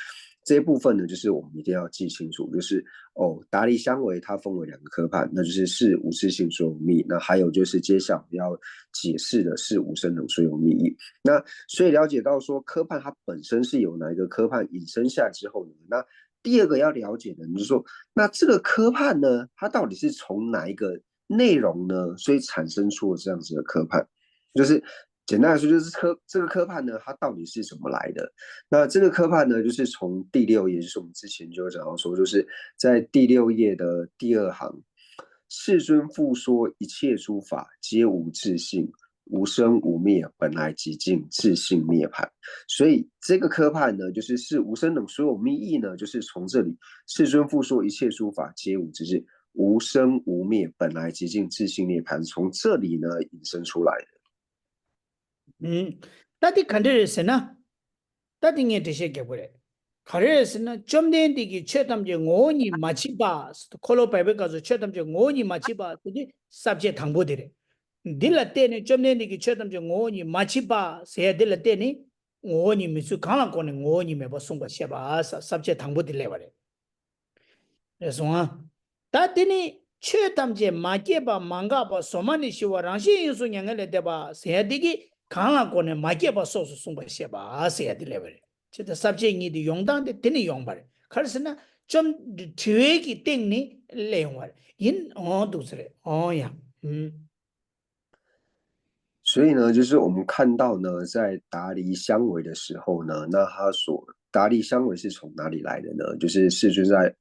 这一部分呢，就是我们一定要记清楚，就是达黎相违它分为2个科判，那就是视无质性所有密，那还有就是接下来要解释的是无声等所有密意。那所以了解到说科判它本身是由哪一个科判引申下来之后呢，那第2个要了解的就是说，那这个科判呢，它到底是从哪一个内容呢，所以产生出了这样子的科判，就是简单来说，就是这个科判呢，它到底是怎么来的？那这个科判呢，就是从第6页，就是我们之前就有讲到说，就是在第6页的第2行，世尊复说一切诸法皆无自性，无生无灭，本来寂静，自性涅槃。所以这个科判呢，就是无声等所有密意呢，就是从这里世尊复说一切诸法皆无自性，无生无灭，本来寂静，自性涅槃，从这里呢引申出来的。다디 칸데르스나 다딩에 되시게 그래 카레스나 점된디기 최담제 오니 마치바 콜로바이베 가서 최담제 오니 마치바 그게 sabje 당보들에 딜라테네 점된디기 최담제 오니 마치바 세 딜라테네 오니 미수 강랑코네 오니 메버 송바 셰바 sabje 당보들래 그래 그래서 다디니 최담제 마게바 망가바 소마니 시와 랑시 인수 냥엘레 데바 세디기 강랑코네 마게바 소소 송바 셰바 세디 레벨 제가 subject이 디 용당데 되니 용발 그래서나 좀 뒤에기 땡니 레용발 인 도스레 야所以呢，就是我们看到呢，在达黎相违的时候呢，那达黎相违是从哪里来的呢？就是世尊在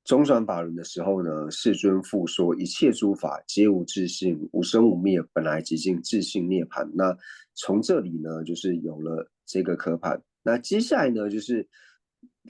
中转法轮的时候呢，世尊复说一切诸法皆无自性，无生无灭，本来寂静，自性涅槃。那从这里呢，就是有了这个科判。那接下来呢，就是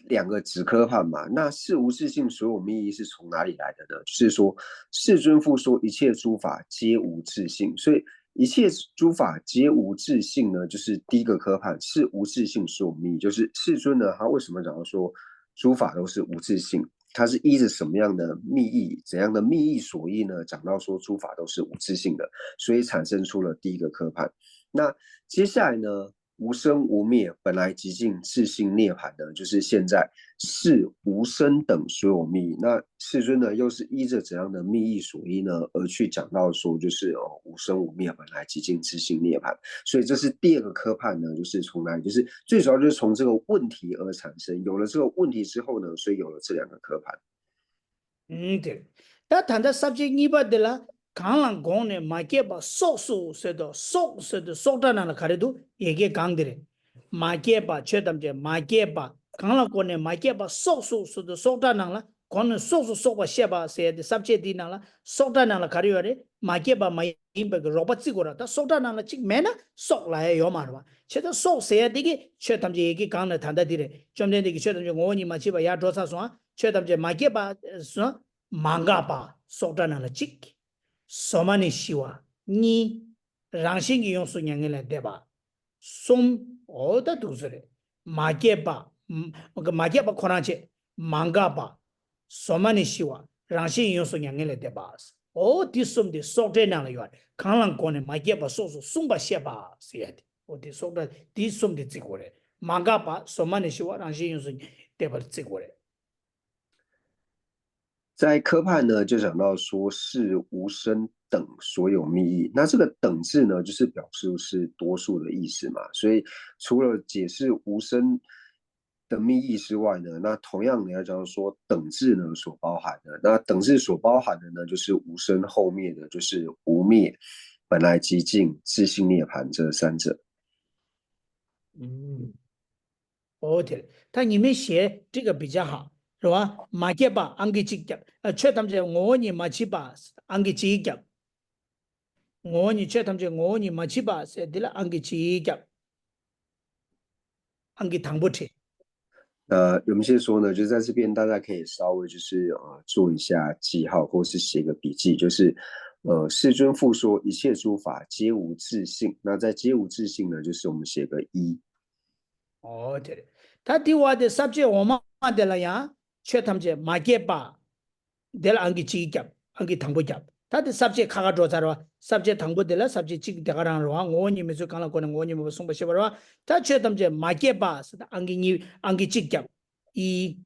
2个子科判嘛。那是无自性所有密意是从哪里来的呢？就是说世尊复说一切诸法皆无自性，所以一切诸法皆无自性呢，就是第一个科判是无自性所有密意，就是世尊呢，他为什么讲到说诸法都是无自性？它是依着什么样的密意，怎样的密意所依呢？讲到说诸法都是无自性的，所以产生出了第一个科判。那接下来呢，无生无灭，本来寂静，自性涅槃呢，就是现在是无生等所有密意。那世尊呢，又是依着怎样的密意所依呢，而去讲到说就是无生无灭，本来寂静，自性涅槃。所以这是第2个科判呢，就是从哪里？就是最主要就是从这个问题而产生。有了这个问题之后呢，所以有了这2个科判。对。다 단다 subject 니바들라 강랑 공네 마게바 속수 세도 속다나나 가래도 얘기 강들에 마게바 최담제 마게바 강랑 공네 마게바 속수 세도 속다나라 공네 속수 속바 셰바 세데 subject 디나라 속다나라 가려래 마게바 마임베 로봇지고라 다 속다나라 직 매나 속라에 요마르바 최다 속 세디기 최담제 얘기 강네 단다디래 좀 되게 최담제 오니 마치바 야 조사소아 최담제 마게바 망가바 속다나라 직 소마니 시와 니 랑싱이 용수 냥엘레 데바 솜 어다 두스레 마게바 마게바 코나체 망가바 소마니 시와 랑시 요소 냥엘레 데바스 오 디솜디 소테나라 요 칸랑 코네 마게바 소소 숨바 셰바 시야디 오디 소다 디솜디 지고레 망가바 소마니 시와 랑시 요소 데바 지고레在科判呢，就讲到说是无声等所有密意，那这个等字呢，就是表示是多数的意思嘛。所以除了解释无声的密意之外呢，那同样你要讲说等字呢所包含的，那等字所包含的呢，就是无声后面的就是无灭、本来寂静、自性涅槃这三者。对，它里面写这个比较好。是吧？马杰巴安给几讲，确他们讲我你马七巴安给几讲，我你确他们讲我你马七巴是的了安给几讲，安给唐不吃。有没有说呢？就在这边大家可以稍微就是做一下记号，或是写个笔记，就是世尊复说一切诸法皆无自性，那在皆无自性呢，就是我们写个一。对，他对我的 subject 我们的了呀。却他们讲马杰巴，得了安给几讲，安给唐不讲，他的 subject 卡卡做啥了 ？subject 唐不得了 ，subject 几个地方了话，我你们就讲了可能我你们送不下了，他却他们讲马杰巴是安给你安给几讲，一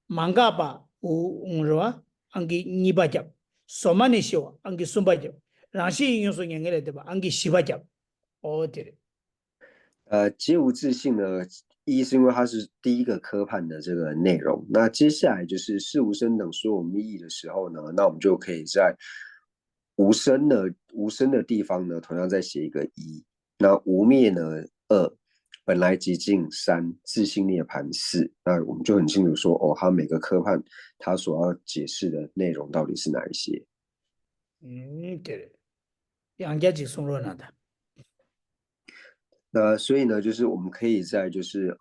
芒嘎巴是吧？安给你巴讲，什么你说安给送不讲，然后用说人家来对吧？安给西巴讲，对了。皆无自性呢？一是因为它是第一个科判的这个内容，那接下来就是事无声等所有密意的时候呢，那我们就可以在无声的地方呢，同样再写一个一，那无灭呢二，本来寂静三，自性涅槃四，那我们就很清楚说，它每个科判它所要解释的内容到底是哪一些。对，杨家就送入了的。那所以呢，就是我们可以在就是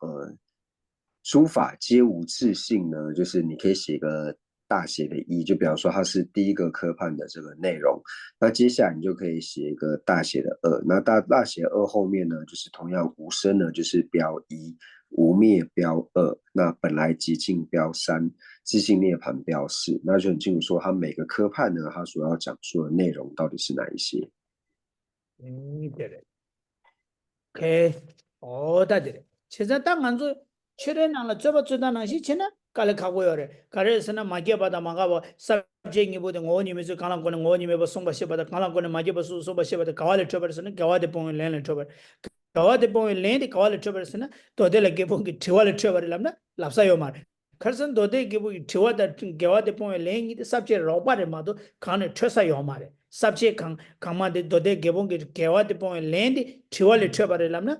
诸法皆无自性呢，就是你可以写个大写的一，就比方说它是第一个科判的这个内容，那接下来你就可以写一个大写的二，那大写二后面呢，就是同样无声呢就是标一，无灭标二，那本来寂静标三，自性涅槃标四，那就很清楚说它每个科判呢，它所要讲述的内容到底是哪一些。对。OK，大的。其实当然就确认了，这不知道那些钱呢？搞来考过要的，搞来是那马杰巴的马嘎巴，三千一部的我你们就刚刚过来，我你们不送把西巴的，刚刚过来马杰巴送把西巴的，搞来这边是呢，搞的帮我连了这边，搞的帮我连的，搞来这边是呢，多的来给帮给提完了这边了呢，拉萨有嘛？可是多的给不提完的，搞的帮我连的，subject 老板的嘛都看的确实有嘛的。subject 看嘛的多的给帮给搞的帮我连的，提完了这边的了呢。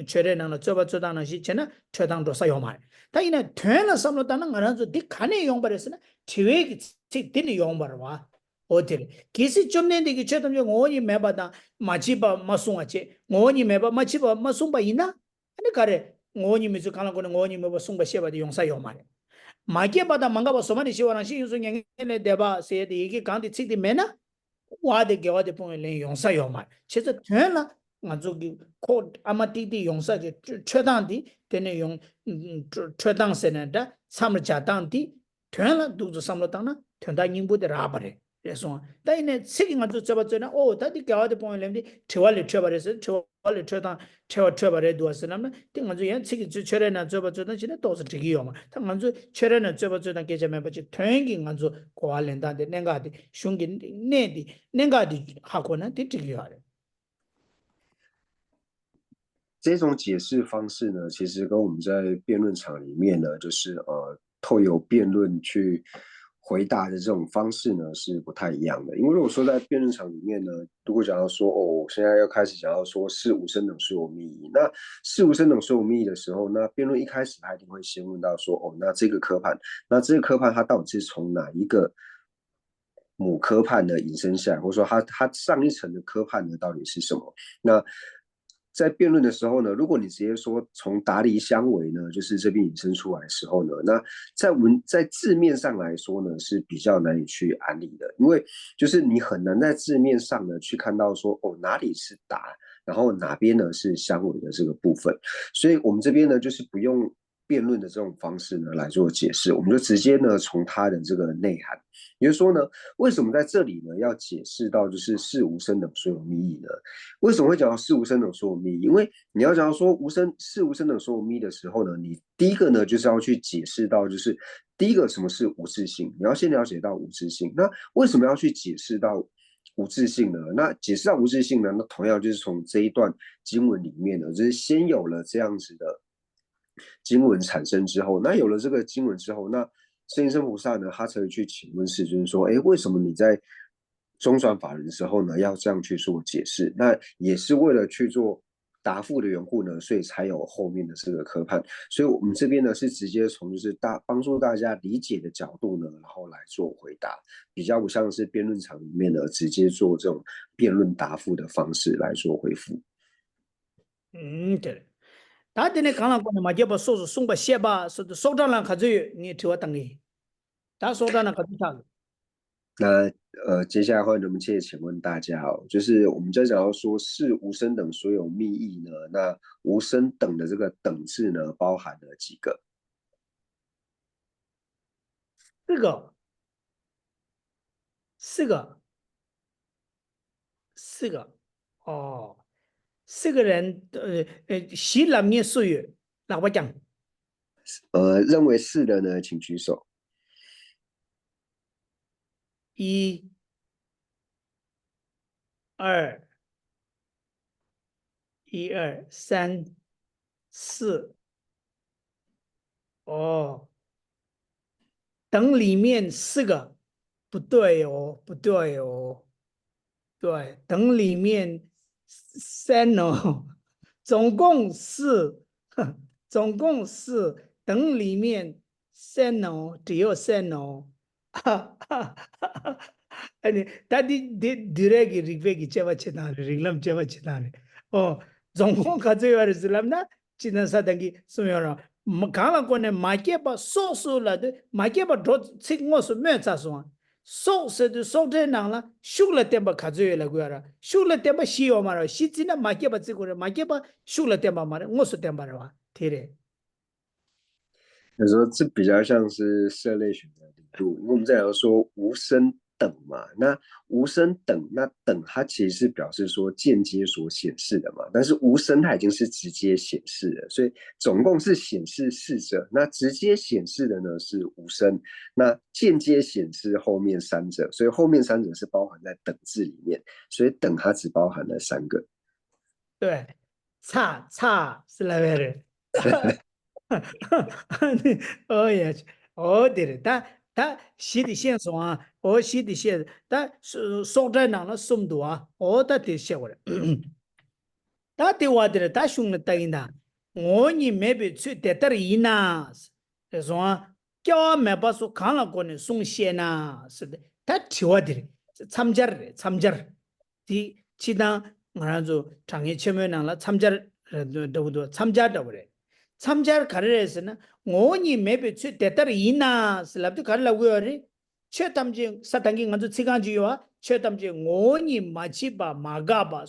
确认了，这当然是真的，确当多少要买。但是呢，团了什么当然我们说的看的用不的是呢，体育这真的用不的哇，对，其实今年这个确当就我你买不到，马起吧马送啊去，我你买吧马起吧马送吧赢呐，那个的我你们就看了过的，我你们不送吧些吧的用啥要买的，马起吧的忙个吧什么的希望让是有时人来对吧？谁的一个讲的吃的没呢？我的给我的朋友连用啥要买，其实团了。我做个靠阿妈弟弟用啥就确当的，等于用确当时呢的，他们家当的团了都是什么当呢？团到宁波的拉巴的，也说，但是呢，这个我就这么做呢，他的给我的朋友连的，吃完了是，吃完了确把的多是那么，等我就也这个就确认了这不做，那现在都是这个样嘛，他我就确认了这不做，那给这边不就团给我就挂连当的那个的，兄弟那个的下过呢，的这个样的。这种解释方式呢，其实跟我们在辩论场里面呢，就是透由辩论去回答的这种方式呢是不太一样的。因为如果说在辩论场里面呢，如果讲到说我现在要开始讲到说事无声等所有密意，那事无声等所有密意的时候，那辩论一开始他一定会先问到说那这个科判，那这个科判它到底是从哪一个母科判呢引申下来，或者说它上一层的科判呢到底是什么？那在辩论的时候呢，如果你直接说从达离相违呢，就是这边引申出来的时候呢，那在字面上来说呢是比较难以去安理的，因为就是你很难在字面上呢去看到说哪里是达，然后哪边呢是相违的这个部分，所以我们这边呢就是不用辩论的这种方式呢来做解释，我们就直接呢从它的这个内涵，也就是说呢，为什么在这里呢要解释到就是事无声等所有密意呢？为什么会讲到事无声等所有密意？因为你要讲到说事无声等所有密的时候呢，你第一个呢就是要去解释到就是第一个什么是无自性，你要先了解到无自性。那为什么要去解释到无自性呢？那解释到无自性呢，那同样就是从这一段经文里面呢，就是先有了这样子的经文产生之后，那有了这个经文之后，那圣应身菩萨呢，他才会去请问世尊说，哎，为什么你在中转法轮的时候呢，要这样去做解释？那也是为了去做答复的缘故呢，所以才有后面的这个科判。所以我们这边呢是直接从就是帮助大家理解的角度呢，然后来做回答，比较不像是辩论场里面呢直接做这种辩论答复的方式来做回复。对。大家呢，刚刚讲的嘛，就把说是送把写吧，是首长呢，可就你听我等你，他首长呢，可就啥？那接下来换我们接着请问大家哦，就是我们在讲到说是无声等所有密意呢，那无声等的这个等字呢，包含了几个？四个，四个，四个，哦，四个人，西南面属于哪我讲？认为是的呢，请举手。一、二、一二三四，哦，等里面四个，不对哦，不对哦，对，等里面三哦，总共是，总共是等里面三哦，只有三哦，哈哈哈！哎你，他direct revenge cewa cina ringlam cewa cina oh zongkong kaze war islam na cina sadangi sumyora kala kone make ba so la de make ba do sik ngo so me cha so so se de so de nang la shukla temba kaze la gwara shukla temba shi o mara shi cina make ba tsikore make ba shukla temba mara ngo so temba ra tere 有时候这比较像是社类学的理路，因为我们在讲说无声等嘛，那无声等，那等它其实是表示说间接所显示的嘛，但是无声它已经是直接显示了，所以总共是显示四者，那直接显示的呢是无声，那间接显示后面三者，所以后面三者是包含在等字里面，所以等它只包含了三个。对差是那边的哦也，哦对的，他写的线索啊，我写的线，他是所在哪了松多啊，我他得写过来，他的话的，他兄弟答应他，我你没被去得得伊呐，是说叫我没把说看了过呢送线呐，是的，他听我的，参加的，其他我让就长期前面那了参加对不对？参加的不嘞？参加卡的是呢，我你没被去得得伊呐，是了就卡了我的，却他们就撒旦给我就吃干就啊，却他们就我你马去吧马嘎吧。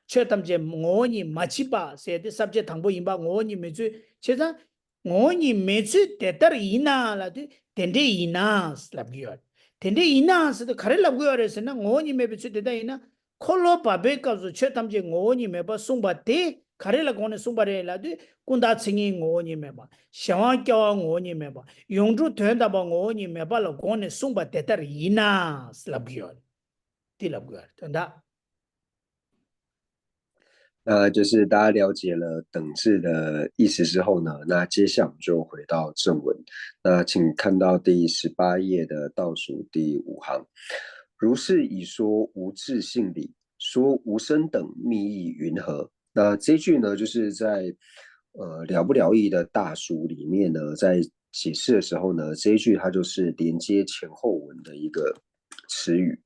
却他们讲我你马七吧，写的 subject 唐不赢吧，我你没去，其实我你没去得得赢呐，了的点的赢呐，是那个样，点的赢呐，是的，看来那个样的是那我你没被去得得赢呐，可老把别告诉却他们讲我你没把送把的，看来那个呢送把的了的，公大成因我你没把，想要叫我你没把，用住团的把我你没把老公呢送把得得赢呐，是那个样，对那个样，真的。那就是大家了解了等字的意思之后呢，那接下来我们就回到正文。那请看到第18页的倒数第5行，如是以说无自性理，说无声等密意云何？那这句呢，就是在了不了义的大书里面呢，在解释的时候呢，这一句它就是连接前后文的一个词语。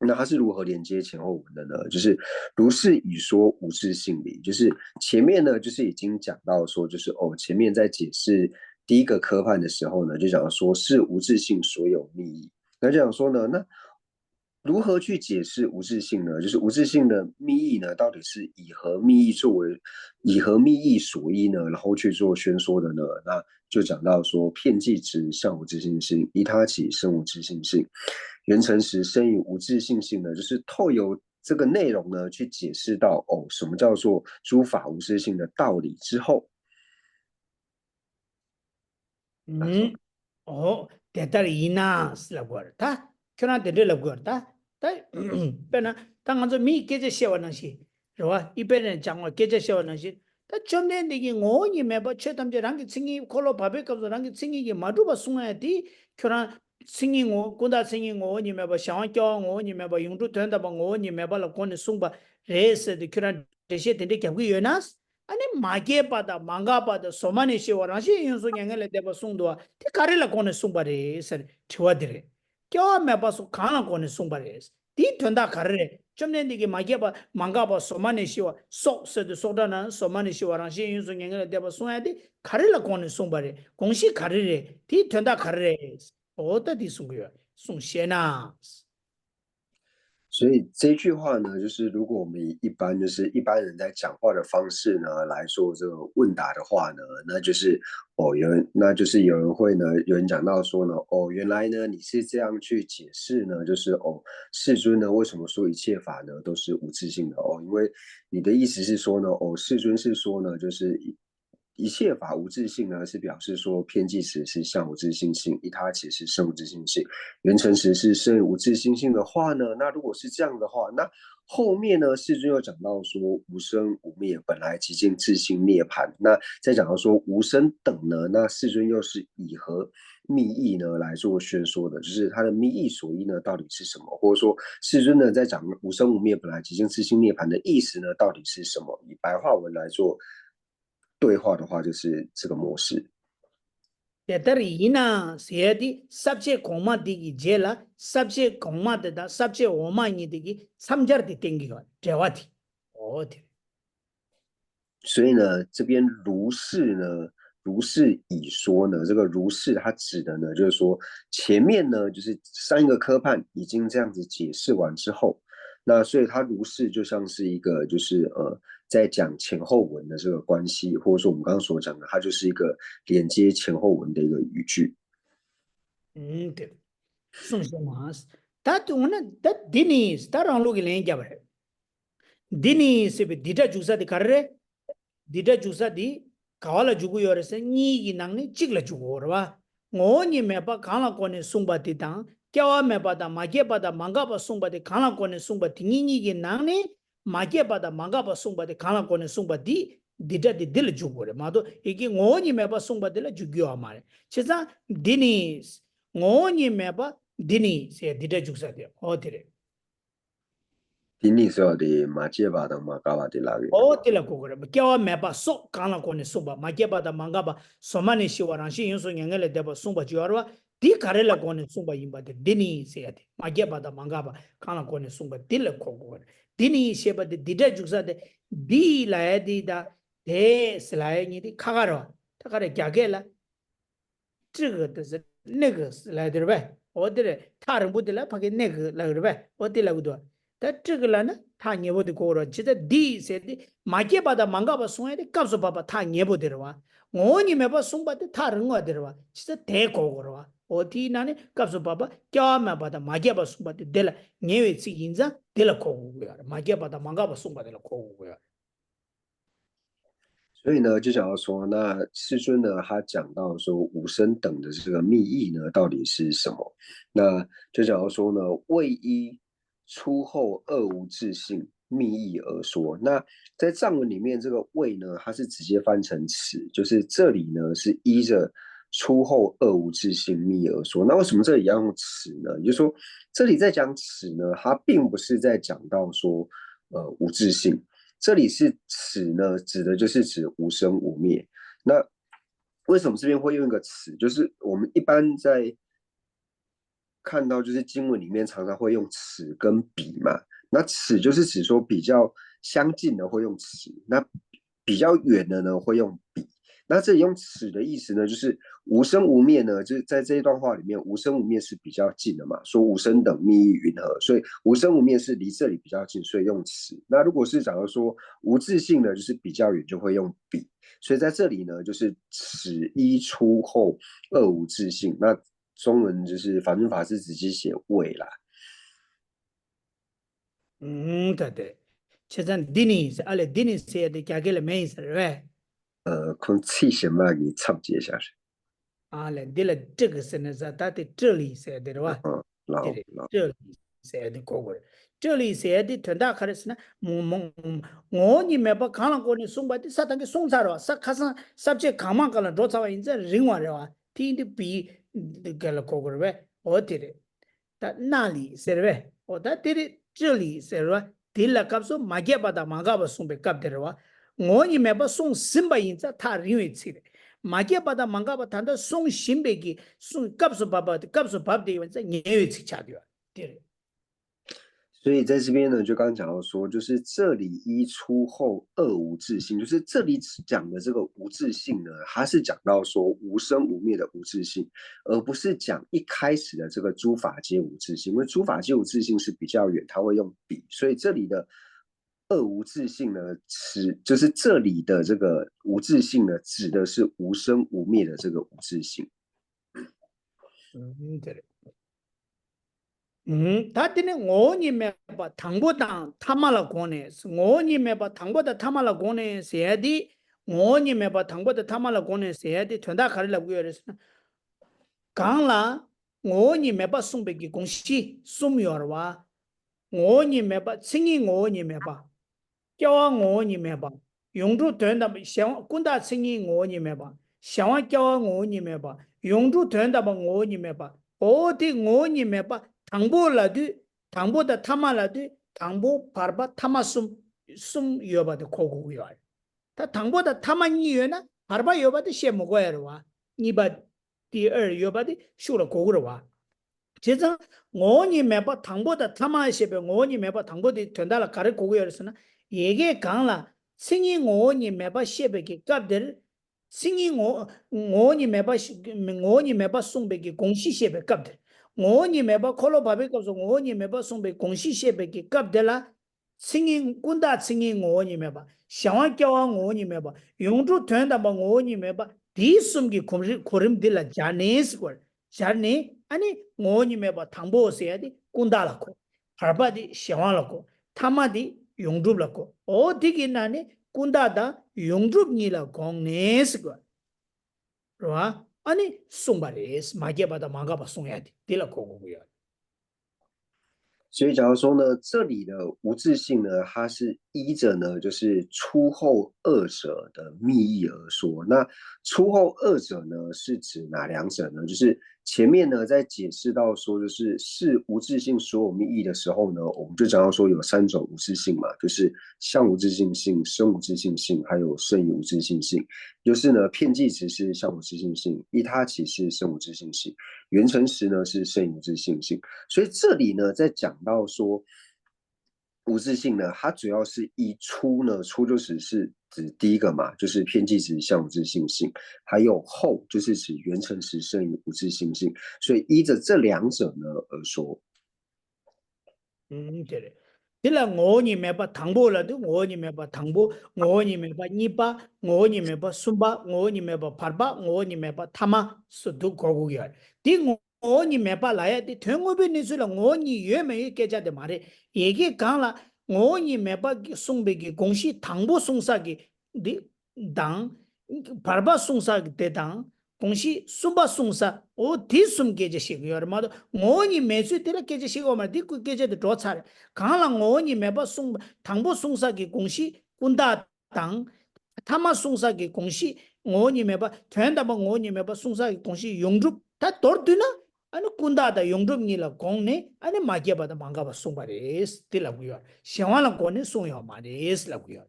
那它是如何连接前后文的呢？就是如是以说无自性理，就是前面呢，就是已经讲到说，就是前面在解释第一个科判的时候呢，就讲说是无自性所有密意。那就讲说呢，那如何去解释无自性呢？就是无自性的密意呢，到底是以何密意作为以何密意所依呢？然后去做宣说的呢？那就讲到说，片剂直相无自性性，依他起生无自性性，缘成时生于无自性性呢，就是透由这个内容呢，去解释到什么叫做诸法无自性的道理之后，嗯，哦，대달이나 라고르다. 그러나 대들라고르다. 다 배나 당한저 미 계제 세워나시. 좋아. 이배는 장어 계제 세워나시. 다 점내 되게 ngo니 매버 최담제랑기 칭이 콜로 바베컵도랑기 칭이게 마두바 숭아야디. 그러나 칭이 ngo 고다 칭이 ngo니 매버 샤완교 ngo니 매버 용도 된다 봐 ngo니 매버라 고네 숭바 레스데 그러나 대시 된데 경기 요나스. 아니 마게 바다 망가 바다 소만이 시워라시 윤수 냥을 대바 숭도와 티 카레라 코네 숭바레 서 티와드레 껴 메바수 카나 코네 숭바레 티 ton다 카레 좀nen디게 마게 바 망가 바 소만이 시워 속서도 소다나 소만이 시워라시 윤수 냥을 대바 숭야디 카레라 코네 숭바레 공시 카레레 티 ton다 카레 어디디 숭고요 숭시나 所以这句话呢，就是如果我们以一般人在讲话的方式呢来做这个问答的话呢，有人会呢，有人讲到说呢，原来呢你是这样去解释呢，就是世尊呢为什么说一切法呢都是无自性的因为你的意思是说呢，世尊是说呢，就是一切法无自性呢，是表示说偏计时是相无自性性，依他起是生无自性性，缘成时是生无自性性的话呢，那如果是这样的话，那后面呢，世尊又讲到说无生无灭，本来即尽自性涅槃。那再讲到说无生等呢，那世尊又是以何密意呢来做宣说的？就是他的密意所依呢，到底是什么？或者说世尊呢在讲无生无灭，本来即尽自性涅槃的意思呢，到底是什么？以白话文来做对话的话，就是这个模式。대달이나 세디 삽제 공마디기 제라 삽제 공마데다 삽제 오마니디기 삼자르디 땡기가 제와티 어디 所以呢，这边如是呢，如是已说呢，这个如是它指的呢，就是说前面呢，就是上一个科判已经这样子解释完之后，那所以它如是就像是一个就是在讲前後文的这个关系，或者说我们刚刚所讲的，它就是一个连接前後文的一个语句。对送些马斯다 디니스 다랑로기 랭자바레 디니스 베 디다 주사디 카레 디다 주사디 카왈라 주고 요레세 니기 낭니 찍라 주고 오르와 ngo니 메바 칸라 코네 숭바티당 껴와 메바다 마게바다 망가바 숭바디 칸라 코네 숭바티 니니기 낭니 마게바다 망가바 숭바디 칸라 코네 숭바디 디다디 딜 주고레 마도 이게 ngo니 메바 숭바딜라 주기요 아마레 치자 디니스 ngo니 메바 디니 세 디다 주사디 어디레 听你说的马介巴的马嘎巴的那个， 어디라 고그래 껴와 메바 쏙 칸라 코네 숭바 마게바다 망가바 소마니 시와랑시 윤수 냥엘레 데바 숭바 주어와 디 카레라 코네 숭바 임바데 디니 세야데 마게바다 망가바 칸라 코네 숭바 딜레 코고레 디니 셰바데 디다 주사데 디 라야디다 데 슬라이니디 카가로 타가레 갸게라 这个的是那个是来的呗，我的嘞，他人不的了，怕给那个来的呗，我的来不多。但这个了呢，他也不的过了，其实第些的马街把他忙个把送来的，告诉爸爸他也不得了哇，我你们把送把的他人我的了哇，其实太过过了哇，我的那呢，告诉爸爸叫我们把他马街把送把的得了，因为是因子得了过过呀，马街把他忙个把送把的了过过呀。所以呢，就想要说，那世尊呢，他讲到说无生等的这个密意呢，到底是什么？那就想要说呢，为依出后二无自性密意而说。那在藏文里面，这个为呢，它是直接翻成此，就是这里呢是依着出后二无自性密而说。那为什么这里要用此呢？也就是说，这里在讲此呢，它并不是在讲到说无自性。这里是此呢，指的就是指无生无灭。那为什么这边会用一个此？就是我们一般在看到，就是经文里面常常会用此跟彼嘛。那此就是指说比较相近的会用此，那比较远的呢会用彼。那这里用此的意思呢，就是无生无灭呢，就是在这一段话里面，无生无灭是比较近的嘛，说无生等密意云何，所以无生无灭是离这里比较近，所以用此。那如果是假如说无自性呢，就是比较远，就会用彼。所以在这里呢，就是此一出后二无自性。那中文就是法尊法师直接写未啦。对。其实dini是，阿拉 dini 写的加给了没意思，是吧？空气先把给插接下去。啊，来，对了，这个是呢是他的这里写的，是吧？对的，老这里写的过过来，这里写的全大开的是呢，我你们把看了过的送把的啥东西送啥了，啥看上啥这看嘛干了多少人在人话的话，听的比那个了过过来呗，我对的，但那里写的呗，我他对的这里写的吧，对了，告诉马家把他马家把送给搞的话，我你们把送什么人在他认为吃的。마게 바다 망가 바탄다 송 신베기 송 값수 바바 값수 밥데 이원在年月去掐掉，对。所以在这边呢，就刚刚讲到说，就是这里一出后二无自性，就是这里讲的这个无自性呢，它是讲到说无生无灭的无自性，而不是讲一开始的这个诸法皆无自性，因为诸法皆无自性是比较远，它会用比，所以这里的二无自性呢，就是这里的这个无自性呢，指的是无生无灭的这个无自性。对。다들은 오님에 봐 당보당 타말라 고네 오님에 봐 당보다 타말라 고네 세야디 오님에 봐 당보다 타말라 고네 세야디 된다 가르라고 그랬어 강라 오님에 봐 송백기 공시 숨여와 오님에 봐 칭이 오님에 봐教我你们吧，用住团的想滚大声音我你们吧，想要教我你们吧，用住团的吧我你们吧，我的我你们吧，唐波了的，唐波的他妈了的，唐波帕巴他妈送药吧的口口药，他唐波的他妈你药呢，帕巴药吧的羡慕过来了哇，你把第二药吧的修了口口了哇。其实我你们把唐波的他妈些呗，我你们把唐波的团大了，搞的口口药是呢。 얘게 강라 생이 오니 매바 셰베기 갑들 생이 오니 매바 오니 매바 송베기 공시 셰베 갑들 오니 매바 콜로 바베 갑서 오니 매바 송베 공시 셰베기 갑들라 생이 군다 생이 오니 매바 샤와 껴와 오니 매바 용주 된다 바 오니 매바 디숨기 고름들라 자네스 걸 자네 아니 오니 매바 당보세야디 군다라고 하바디 샤와라고 타마디 용줍라고 어디기 나니 군다다 용줍니라 공네스고 와 아니 송바레스 마게바다 마가바 송야디 딜라 고고고야 所以，假如说呢，这里的无自性呢，它是依着呢，就是出后二者的密意而说。那出后二者呢，是指哪两者呢？就是前面呢，在解释到说，就是无自性所有密意的时候呢，我们就讲到说有三种无自性嘛，就是相无自性性、生无自性性，还有胜义无自性性。就是呢，片剂词是相无自性性，依他起是生无自性性，缘成时呢是胜义无自性性。所以这里呢，在讲到说无自性呢，它主要是依出呢，出就只是指第一个嘛，就是偏激指相无自性性，还有后就是指缘成时胜义无自性性，所以依着这两者呢而说。对。 딜라 오니 메바 당보라도 오니 메바 당보 오니 메바 니바 오니 메바 숨바 오니 메바 파바 오니 메바 타마 수도 고고야 디 오니 메바 라야 디 퇴고비 니술라 오니 예메 깨자데 말에 얘기 강라 오니 메바 송베기 공시 당보 송사기 디당 파바 송사기 대당 공시 숨바 송사 오 디숨 게제시고 여마도 오니 메수 때라 게제시고 말 디쿠 게제데 도차래 강랑 오니 메바 송 당보 송사기 공시 군다 당 타마 송사기 공시 오니 메바 된다바 오니 메바 송사기 공시 용줍 다 돌드나 아니 군다다 용줍니라 공네 아니 마게바다 망가바 송바레스 딜라고요 시와라 고네 송요 마레스라고요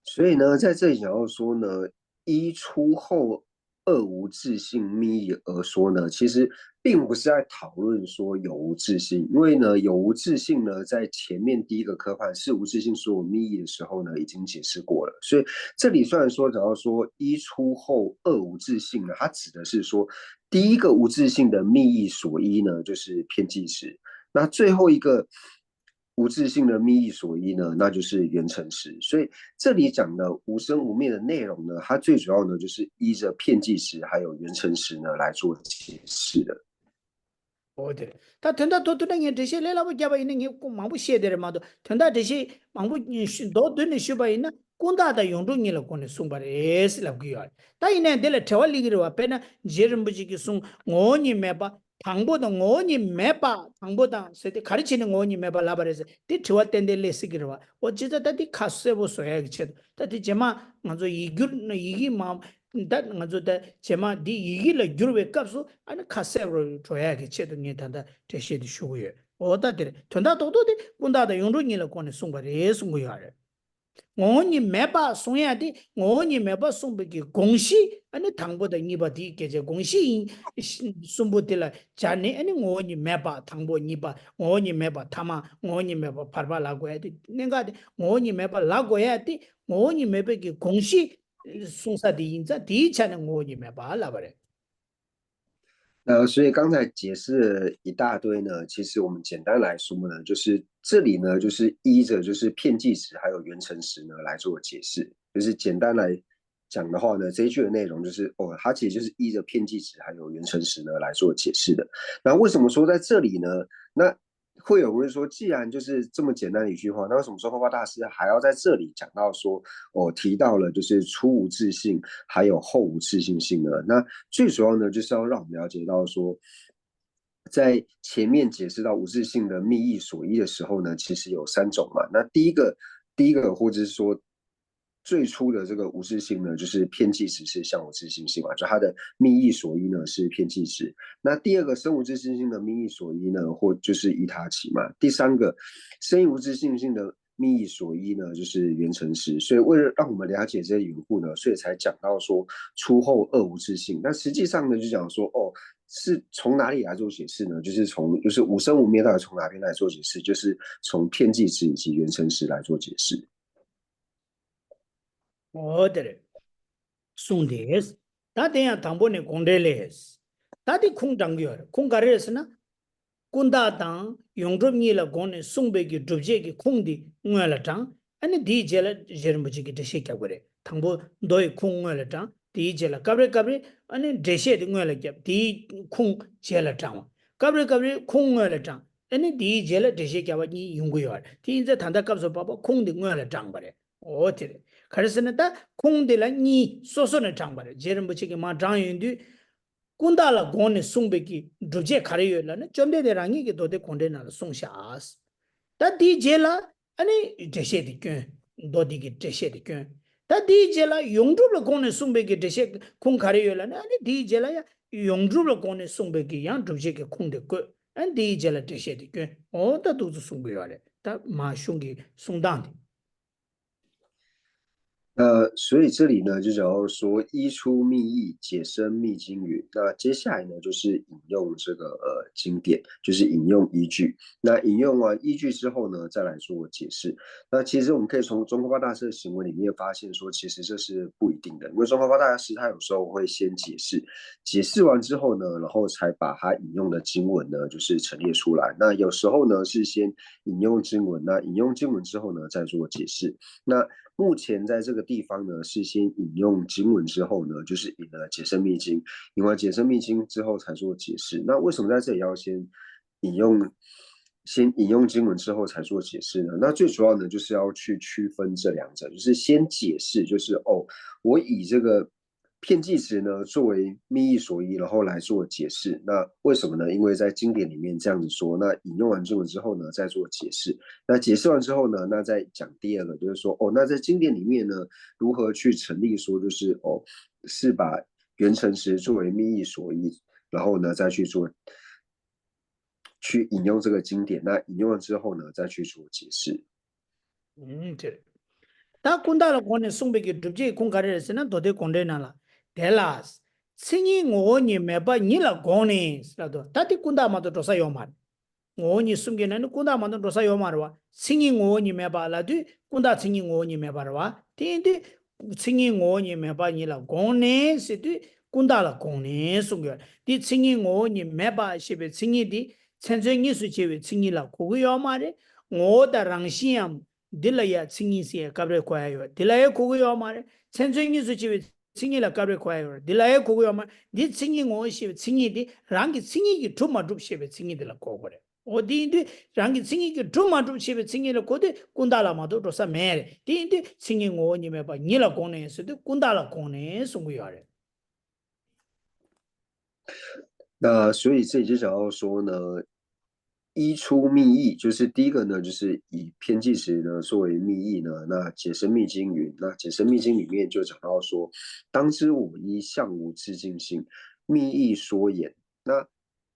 所以呢，在这里想要说呢，一出后二无自性密意而说呢，其实并不是在讨论说有无自性，因为呢有无自性呢，在前面第一个科判是无自性所有密意的时候呢，已经解释过了。所以这里虽然说只要说一出后二无自性呢，它指的是说第一个无自性的密意所依呢，就是偏计时。那最后一个无自性的密意所依呢，那就是缘成时。所以这里讲的无生无灭的内容呢，它最主要呢就是依着片计时还有缘成时呢来做解释的。어디 다 된다 도도는 대신 레라고 잡아 있는 게 망부 시에데마도 된다 대신 망부 도 되는 슈바 있나 꼰다다 용동이라 고네 숨바레스 라고요 다 이네 델레 태월리기로 앞에나 제름부지기 숨 오니 매바 당보다 오니 매바 당보다 세대 가르치는 오니 매바 라바레스 디 태월 텐델레 시기로 어찌다 다디 카스에보 소야기체 다디 제마 먼저 이기 마 that ngazo da chema di yigi la gyurwe kapsu ana khasebro troya ke chedo nge tanda te she di shuye oda de tonda to de kunda da yongro ni la kone sungba re sungu yare ngoni meba sungya di ngoni meba sungbe ki gongshi ani thangbo da niba di ke je gongshi sumbu de la jane ani ngoni meba thangbo niba ngoni meba thama ngoni meba parba la go ya di nenga de ngoni meba la go ya di ngoni meba ki gongshi 송사 디인자 디차는 뭐니면 발라버려. 所以刚才解释了一大堆呢，其实我们简单来说呢，就是这里呢，就是依着就是片计时还有原成时呢来做解释。就是简单来讲的话呢，这一句的内容就是它其实就是依着片计时还有原成时呢来做解释的。那为什么说在这里呢？那会有人说，既然就是这么简单的一句话，那为什么说后发大师还要在这里讲到说，提到了就是初无自性，还有后无自性性呢？那最主要呢，就是要让我们了解到说，在前面解释到无自性的密意所依的时候呢，其实有三种嘛。那第一个或者是说最初的这个无自性呢，就是偏计时是相无自性性嘛，就它的密意所依呢是偏计时。那第二个生无自性性的密意所依呢，或就是依他起嘛。第三个生无自性性的密意所依呢，就是缘成时。所以为了让我们了解这些缘故呢，所以才讲到说初后二无自性。但实际上呢，就讲说是从哪里来做解释呢？就是无生无灭到底从哪边来做解释？就是从片计时以及缘成时来做解释。어들 송데스 다대야 당보네 공데레스 다디 콩당겨 콩가레스나 꾼다당 용접니라 고네 송베기 드브제기 콩디 응알라당 아니 디젤라 제르무지기 데시카고레 당보 너의 콩응알라당 디젤라 까브레 아니 데셰디 응알라게 디콩 젤라당 까브레 콩응알라당 아니 디젤라 데시카바니 용고요 디인자 단다값서 봐봐 콩디 응알라당 바레 어티레 가르스는다 콩데라 니 소소네 장바레 제르무지기 마 장윤디 군다라 고네 송베기 두제 카레요라네 점데데랑이 도데 콘데나라 송샤스 다디 제라 아니 데셰디 께 도디기 데셰디 께 다디 제라 용주로 고네 송베기 데셰 콩 카레요라네 아니 디 제라야 용주로 고네 송베기 양 두제게 콩데 께 아니 디 제라 데셰디 께 어다 두즈 송베요레 다 마숑기 송당디 所以这里呢，就假如说依出密意，解生密经语。那接下来呢，就是引用这个经典，就是引用依据。那引用完依据之后呢，再来做解释。那其实我们可以从中科发大师的行为里面发现说，其实这是不一定的，因为中科发大师他有时候会先解释，解释完之后呢，然后才把他引用的经文呢，就是陈列出来。那有时候呢是先引用经文，那引用经文之后呢，再做解释。那目前在这个地方呢，是先引用经文之后呢，就是引了解生密经，引完解生密经之后才做解释。那为什么在这里要引用先引用经文之后才做解释呢？那最主要呢，就是要去区分这两者，就是先解释，就是我以这个片计时呢作为密意所依，然后来做解释。那为什么呢？因为在经典里面这样子说。那引用完经文之后呢，再做解释。那解释完之后呢，那再讲第二个，就是说那在经典里面呢，如何去成立说就是是把缘成时作为密意所依，然后呢再去引用这个经典。那引用完之后呢，再去做解释。对。다 군다라 고네 송베기 드브제 콩가레스나 도데 콘데나라 델라스 칭이 오니 매바 니라 고네스라도 다티 군다마도 도사 요말 오니 숨게는 군다마도 도사 요말와 칭이 오니 매바라도 군다 칭이 오니 매바와 텐데 칭이 오니 매바 니라 고네스디 군다라 고네 숨게 디 칭이 오니 매바 시베 칭이디 천정이 수치베 칭이라 고고 요말에 오다랑시암 딜라야 칭이시에 가브레 과요 딜라야 고고 요말에 천정이 수치베 칭이라 가브레 과요 딜라야 고고 요말 디 칭이 오시 칭이디 랑기 칭이기 투마둡시베 칭이들라 고고래 어디인데 랑기 칭이기 투마둡시베 칭이라 고데 군달라마도 도사 메레 디인데 칭이 오니메 바 니라 고네스도 군달라 고네 송구요래那所以这里就想要说呢，依出密意，就是第一个呢，就是以偏计时呢作为密意呢。那解深密经云，那解深密经里面就讲到说，当知我依相无自性性，密意说言。那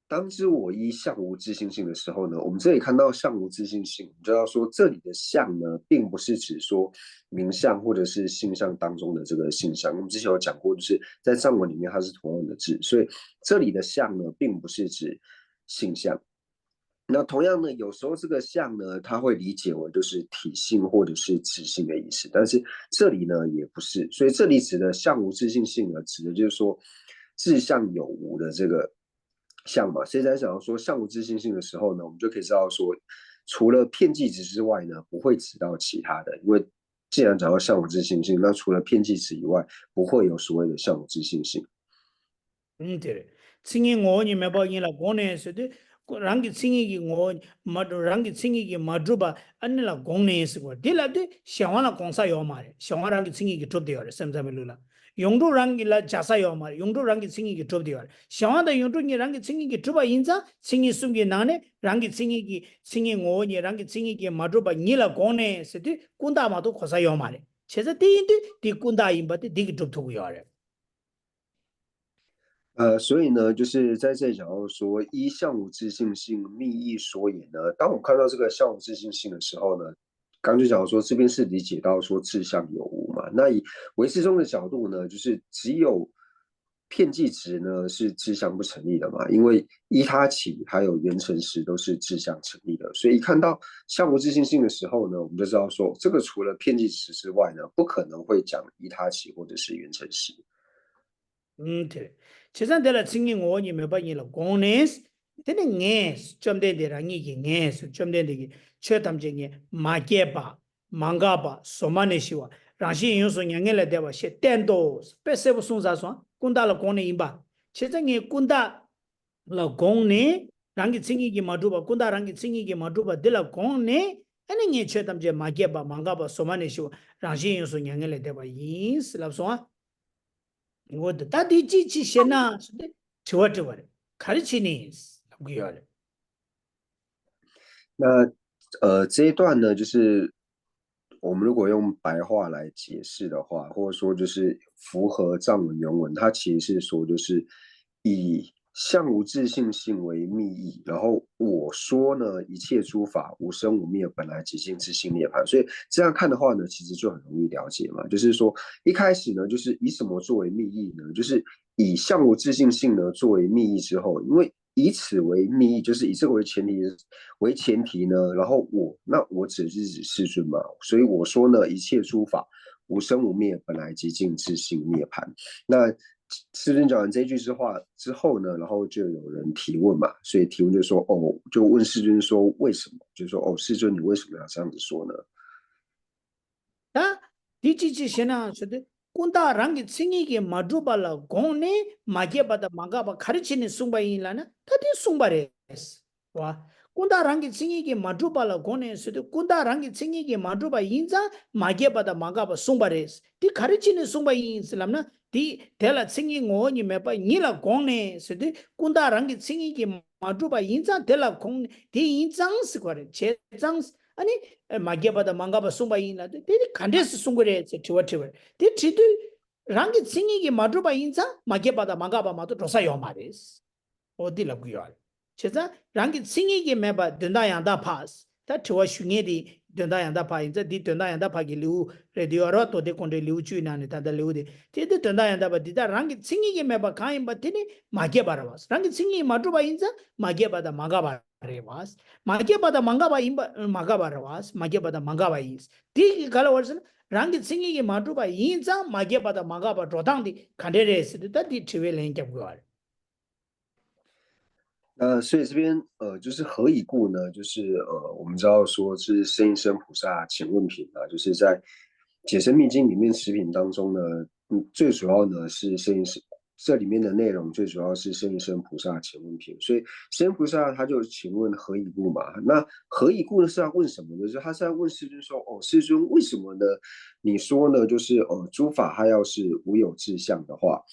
当知我依相无自性性的时候呢，我们这里看到相无自性性，我们就要说这里的相呢，并不是指说名相或者是性相当中的这个性相。我们之前有讲过，就是在藏文里面它是同样的字，所以这里的相呢，并不是指性相。那同样呢，有时候这个相呢，它会理解为就是体性或者是自性的意思，但是这里呢也不是，所以这里指的相无自性性呢，指的就是说自相有无的这个相嘛。所以在讲到说相无自性性的时候呢，我们就可以知道说，除了片剂值之外呢，不会指到其他的，因为既然讲到相无自性性，那除了片剂值以外，不会有所谓的相无自性性。对，칭이 오니 매바 니라 고네스도 랑기 칭이기 오 마도 랑기 칭이기 마두바 안라 공네스고 딜라데 샤와나 공사 요마레 샤와랑기 칭이기 좁되어레 샘자멜루라 용도 랑기라 자사 요마레 용도 랑기 칭이기 좁되어레 샤와다 용도 니 랑기 칭이기 좁아 인자 칭이 숨기 나네 랑기 칭이기 칭이 오니 랑기 칭이기 마두바 니라 공네스도 군다마도 고사 요마레 제자 디인데 디 군다 임바데 디기 좁토고 요레所以呢，就是在这里讲到说，依相无自性性，密意说也呢。当我看到这个相无自性性的时候呢，刚就讲说这边是理解到说自相有无嘛。那以唯识中的角度呢，就是只有片剂值呢是自相不成立的嘛，因为依他起还有缘成时都是自相成立的。所以一看到相无自性性的时候呢，我们就知道说，这个除了片剂值之外呢，不可能会讲依他起或者是缘成时。对。제산데라 칭이 오니 메바니라 고네스 데네 녜스 점데데랑이기 녜스 점데데기 최담쟁이 마게바 망가바 소마네시와 라시 인요소 냥엘레 데바 셰 텐도 스페세브 순자소 군다라 고네 임바 제정이 군다 라 고네 랑기 칭이기 마두바 군다 랑기 칭이기 마두바 데라 고네 아니 녜 최담제 마게바 망가바 소마네시와 라시 인요소 냥엘레 데바 인스 랍소아我的大地机器现呢是的，这开始呢，不要了。那这一段呢，就是我们如果用白话来解释的话，或者说就是符合藏文原文，它其实是说就是以相无自性性为密意，然后我说呢，一切诸法无生无灭，本来即性自性涅槃。所以这样看的话呢，其实就很容易了解嘛。就是说一开始呢，就是以什么作为密意呢？就是以相无自性性呢作为密意之后，因为以此为密意，就是以这个为前提呢，然后我指世尊嘛，所以我说呢，一切诸法无生无灭，本来即净自性涅槃。那世尊讲完这句之后呢，然后就有人提问嘛，所以提问就说就问世尊说为什么？就说世尊你为什么要这样子说呢？第几句先呢说的，군다 랑기 칭이게 마두발라 공네 마게바다 마가바 가르치는 숭바이라나 다디 숭바레스 와 군다 랑기 칭이게 마두발라 공네 수도 군다 랑기 칭이게 마두바 인자 마게바다 마가바 숭바레스 디 가르치는 숭바이인슬람나 디 텔라 칭이 ngo니 메바 니라 공네 수도 군다 랑기 칭이게 마두바 인자 텔라 공네 디 인장스 거래 제장스 아니 마게바다 망가바 숭바이나 데디 간데스 숭거레 제티와티와 데티도 랑기 칭이게 마두바 인자 마게바다 망가바 마도 도사요 마레스 어디라 구요 제자 랑기 칭이게 메바 된다양다 파스 다 저와 슝에디 된다 양다 파인자 디 된다 양다 파기 리우 레디오로 또데 콘데 리우 주이나네 다다 리우데 티데 된다 양다 바 디다 랑기 칭이게 메바 카임 바티니 마게 바라와스 랑기 칭이 마투바 인자 마게 바다 마가 바레와스 마게 바다 망가 바 임바 마가 바라와스 마게 바다 망가 바 인스 디 갈라 월스 랑기 칭이게 마투바 인자 마게 바다 마가 바 로당디 칸데레스 다디 티웨 랭게 부알 所以这边就是何以故呢？就是我们知道说是圣应身菩萨请问品啊，就是在解深密经里面10品当中呢，最主要呢是圣应身，这里面的内容最主要是圣应身菩萨请问品，所以圣应菩萨他就请问何以故嘛？那何以故呢是要问什么呢？就是他是要问世尊说，世尊为什么呢？你说呢？就是诸法它要是无有自相的话。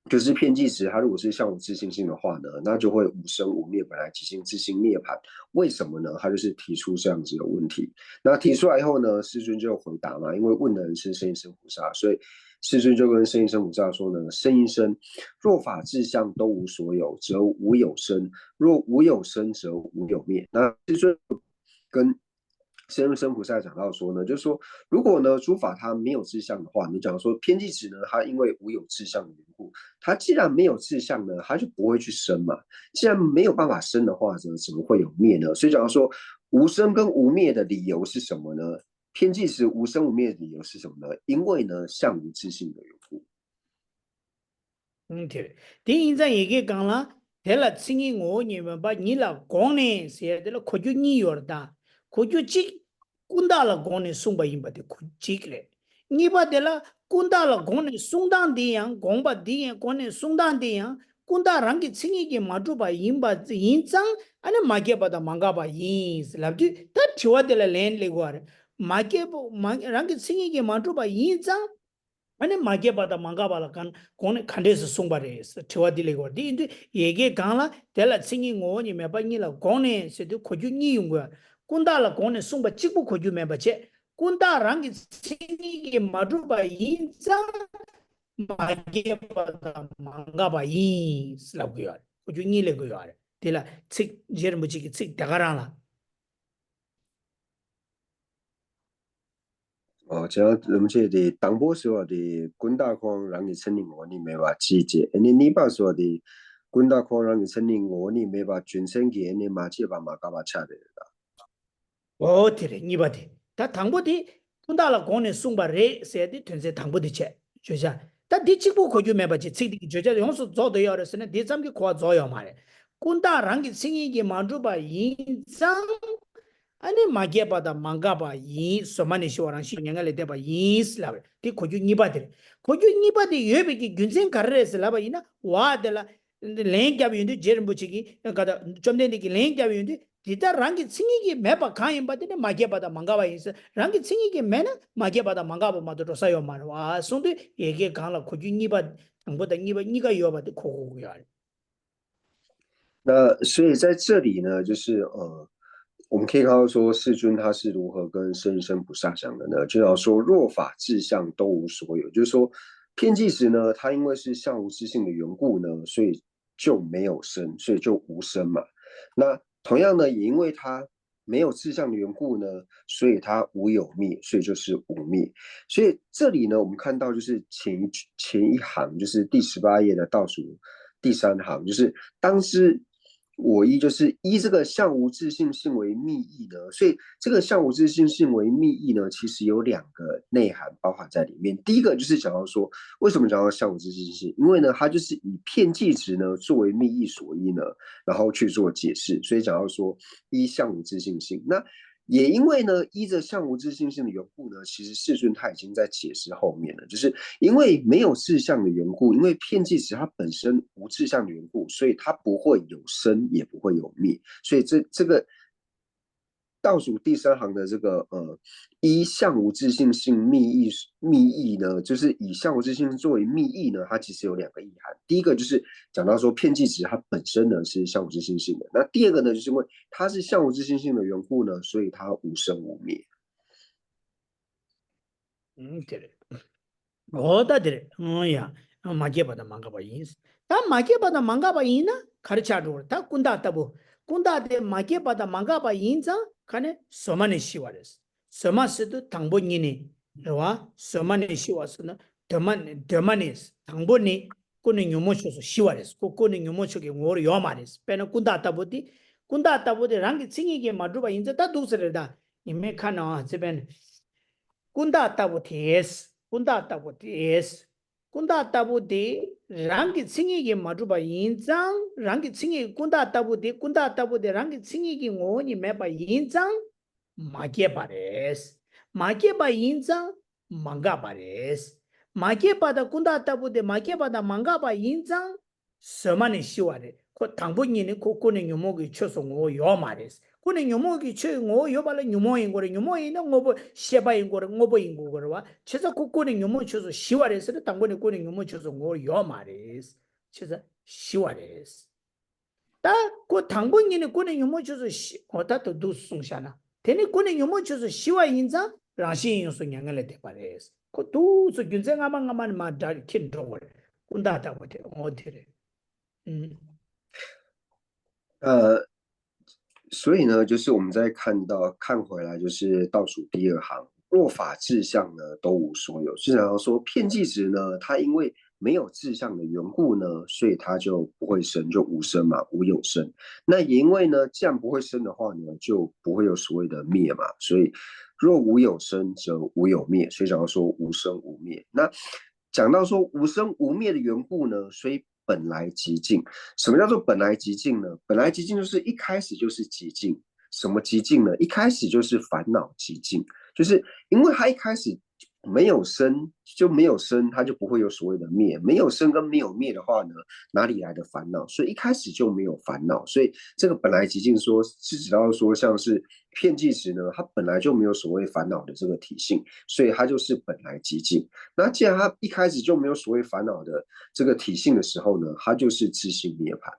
就是遍计时，它如果是像无自性性的话呢，那就会无生无灭，本来即性自性涅槃。为什么呢？他就是提出这样子的问题。那提出来以后呢，世尊就回答嘛，因为问的人是圣应身菩萨，所以世尊就跟圣应身菩萨说呢：圣应身，若法自相都无所有，则无有生；若无有生，则无有灭。那世尊跟圣应身菩萨讲到说呢，就是说，如果呢诸法它没有自相的话，你讲说遍计时呢，它因为无有自相的缘故，它既然没有自相呢，它就不会去生嘛。既然没有办法生的话呢，怎么会有灭呢？所以讲说无生跟无灭的理由是什么呢？遍计时无生无灭的理由是什么呢？因为呢相无自性的缘故。对，第一站也讲了，得了轻易我你们把你了讲呢，写的了可就你有的。可就这滚大了讲呢，送把人把的可这个嘞，你把的了滚大了讲呢，送当的样，讲把的样讲呢，送当的样，滚大让给轻易给马主把人把人脏，俺那马给把的马个把人是了，就他听我的了连来过的，马给不马让给轻易给马主把人脏。아니 마게 바다 망가 바라 간 고네 칸데스 송바레스 티와딜레고 디인데 예게 강라 델라 싱이 ngo니 메바니라 고네 세도 코주니 용거 군다라 고네 송바 찍고 코주 메바체 군다랑기 싱이게 마두바 인자 마게 바다 망가 바 인스라고요 코주니레고요 델라 칙 제르무지기 칙 다가랑라 这样我们这的当波说的滚大框让你成立我你没法季节，你把说的滚大框让你成立我你没法全身给你马街把马嘎巴恰的啦。对你把的，他당보디 군다라 고네 송바레 세디 튼세 당보디 체 조자 다 디치고 고주 메바지 칙디 조자 용수 조도 열었으네 디잠기 고아 조요 말에 군다랑기 싱이게 만주바 인상 아니 마게바다 망가바 이 소마니 쇼랑 시냥을 대바 이슬라베 디 고주 니바데 예베기 균생 가르레슬라바 이나 와델라 랭갸비인데 제르무치기 가다 좀데기 랭갸비인데 디다 랑기 칭이기 메바 카임바데 마게바다 망가바 이스 랑기 칭이기 메나 마게바다 망가바 마도 사요 말와 손데 얘기 강라 고주 니바 당보다 니가 요바데 고고고야 那所以在这里呢，就是我们可以看到说世尊他是如何跟圣应身菩萨讲的呢？就要说若法自相都无所有，就是说遍计时呢，它因为是相无自性的缘故呢，所以就没有生，所以就无生嘛。那同样呢，也因为它没有自相的缘故呢，所以它无有灭，所以就是无灭。所以这里呢，我们看到就是前一行，就是第18页的倒数第3行，就是当知我依就是依这个相无自性性为密意呢，所以这个相无自性性为密意呢，其实有2个内涵包含在里面。第一个就是讲到说，为什么讲到相无自性性？因为呢，它就是以遍计值呢作为密意所依呢，然后去做解释，所以讲到说依相无自性性。那也因为呢，依着相无自性性的缘故呢，其实世尊他已经在解释后面了，就是因为没有自相的缘故，因为遍计时它本身无自相的缘故，所以它不会有生，也不会有灭，所以这个倒数第3行的这个依相无自性性密意呢，就是以相无自性作为密意呢，它其实有2个意涵。第一个就是讲到说遍计值它本身呢是相无自性性的，那第二个呢就是因为它是相无自性性的缘故呢，所以它无生无灭。对。어다들 야 마게바다 망가바 인스 다 마게바다 망가바 인나 가르쳐줘 다 군다다부 군다데 마게바다 망가바 인자 칸에 소만에 시와레스 소마스도 당본이니 와 소만에 시와스는 더만이스 당본이 꾸는 요모쇼서 시와레스 꾸는 요모쇼게 오르 요마레스 페나 군다타보디 랑기 칭이게 마두바 인자 다 두스레다 이메 칸나 제벤 군다타보티에스 군다타보디 랑기 칭이게 마두바 인장 랑기 칭이 군다타보디 랑기 칭이게 오니 메바 인장 마게바레스 마게바 인장 망가바레스 마게바다 군다타보디 마게바다 망가바 인장 서만이 시와레 그 당분이니 코코는 요목이 쳐송오 요마레스 코는 요목이 쳐고 요발은 요모인 거래 요모이는 뭐뭐 셰바인 거래 뭐보인 거래와 쳐서 코코는 요모 쳐서 시와레스를 당분이 코는 요모 쳐송오 요마레스 쳐서 시와레스 다그 당분이니 코는 요모 쳐서 어다도 두송샤나 되니 코는 요모 쳐서 시와 인자 라시 요소 양을 대바레스 그 두서 균생아만가만 마다 킨도월 군다다 보대 어디래 所以呢，就是我们在看回来，就是倒数第二行，若法志向呢都无所有。是想要说，片剂值呢，它因为没有志向的缘故呢，所以它就不会生，就无生嘛，无有生。那也因为呢，这样不会生的话呢，就不会有所谓的灭嘛。所以若无有生，则无有灭。所以想要说无生无灭。那讲到说无生无灭的缘故呢，所以 本来极尽，什么叫做本来极尽呢？本来极尽就是一开始就是极尽。什么极尽呢？一开始就是烦恼极尽，就是因为它一开始没有生，就没有生，它就不会有所谓的灭。没有生跟没有灭的话呢，哪里来的烦恼？所以一开始就没有烦恼。所以这个本来极尽说是指到说像是片剂时呢，它本来就没有所谓烦恼的这个体性，所以它就是本来极尽。那既然它一开始就没有所谓烦恼的这个体性的时候呢，它就是自性涅槃。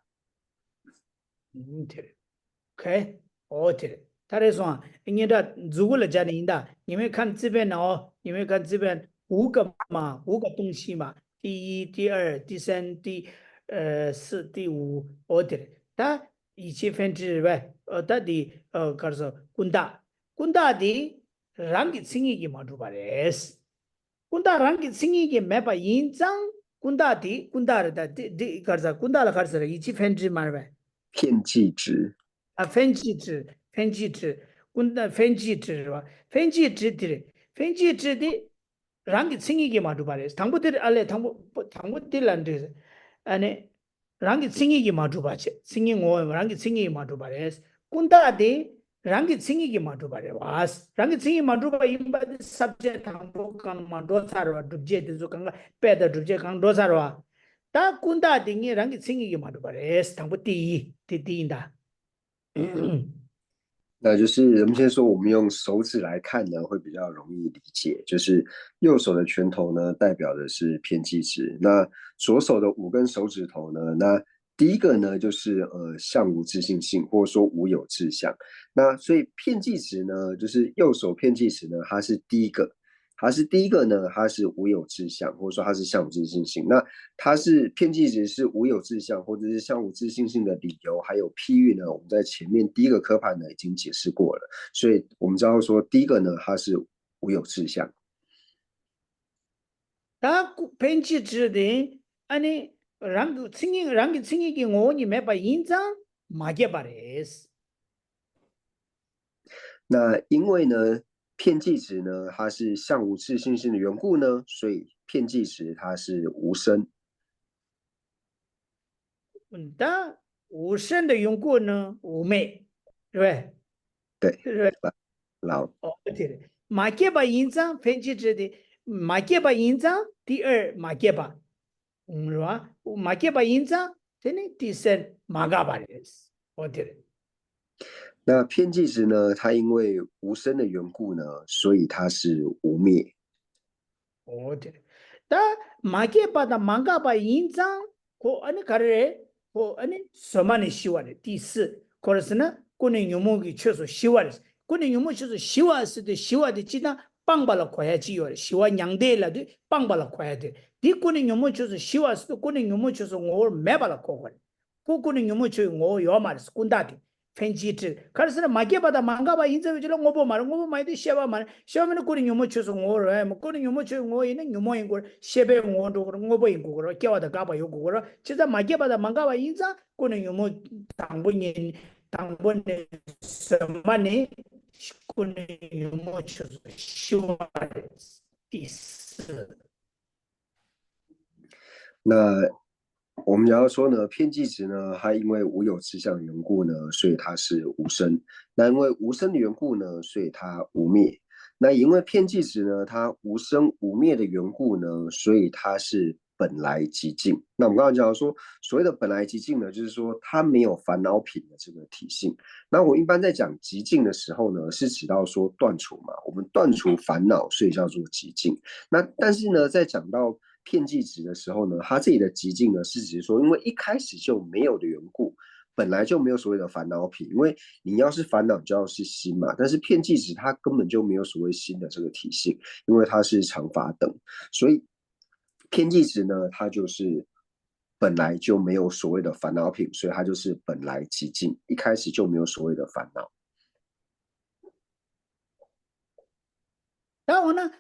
OK， 对。 他来说，人家如果来讲的，你们看这边哦，你们看这边5个嘛，5个东西嘛，第1、第2、第3、第4、第5，对，他一切分支呗，他的搞说滚大的让给生意给嘛，就把的是，滚大让给生意给没把印章，滚大的搞说滚大了搞说一切分支嘛呗，片剂值啊，分支值。 分剂值，分剂值是吧？分剂值的，让给生意给嘛，就把的，唐不得alle，唐不得了这是，让给生意给嘛，就把去，生意我让给生意嘛，就把的，滚大的，让给生意给嘛，就把的，哇，让给生意嘛，就把一般的 subject 唐不讲嘛，多少了，就接的就刚刚别的就接讲多少了，但滚大的你让给生意给嘛，就把的，唐不第一的。那就是我们先说，我们用手指来看呢，会比较容易理解。就是右手的拳头呢，代表的是片剂值；那左手的5根手指头呢，那第一个呢，就是相无自性性，或者说无有志向。那所以片剂值呢，就是右手片剂值呢，它是第一个。 它是第一个呢，它是无有志向，或者说它是相无自性性。那它是片剂值是无有志向，或者是相无自性性的理由，还有譬喻呢，我们在前面第一个科判呢已经解释过了。所以我们知道说，第一个呢，它是无有志向。它片剂值的，让轻易给我你没把印章马给把的是。那因为呢？ 片剂值呢，它是相无自性性的缘故呢，所以片剂值它是无生。但无生的缘故呢，无灭，对不对？对，是不是？老对的。马给把印章片剂值的，马给把印章第2马给把，是吧？马给把印章，这呢第3马嘎把的是，对的。 那片剂值呢？它因为无生的缘故呢，所以它是无灭。对。但马给把的马嘎把印章，什么呢？希望的第4，或者是呢，可能有某个确实希望的，可能有某确实希望的，其他帮把了快下去了，希望养对了的，帮把了快的。你可能有某确实希望是，可能有某确实我没把了快的，可能有某确实我要嘛是滚大的。 편지들 그래서 마게바다 망가바 인자위로 오보 말이 쉐바만 꼬리 요모 쳐서 오래 뭐 꼬리 요모 쳐 오이는 요모인 걸 쉐베 오도 그런 오보인 거로 깨와다 가봐 요거 그로 진짜 마게바다 망가바 인자 꼬는 요모 당분에 서만이 꼬는 요모 쳐서 쉬워를 디스 那我们要说呢，偏计值呢，它因为无有指向的缘故呢，所以它是无声。那因为无声的缘故呢，所以它无灭。那因为偏计值呢，它无生无灭的缘故呢，所以它是本来极静。那我们刚刚讲说，所谓的本来极静呢，就是说它没有烦恼品的这个体性。那我一般在讲极静的时候呢，是指到说断除嘛，我们断除烦恼，所以叫做极静。那但是呢，在讲到片剂值的时候呢，它这里的极静呢，是指说，因为一开始就没有的缘故，本来就没有所谓的烦恼品。因为你要是烦恼，就要是心嘛。但是片剂值它根本就没有所谓心的这个体性，因为它是常法等，所以片剂值呢，它就是本来就没有所谓的烦恼品，所以它就是本来极静，一开始就没有所谓的烦恼。然后呢？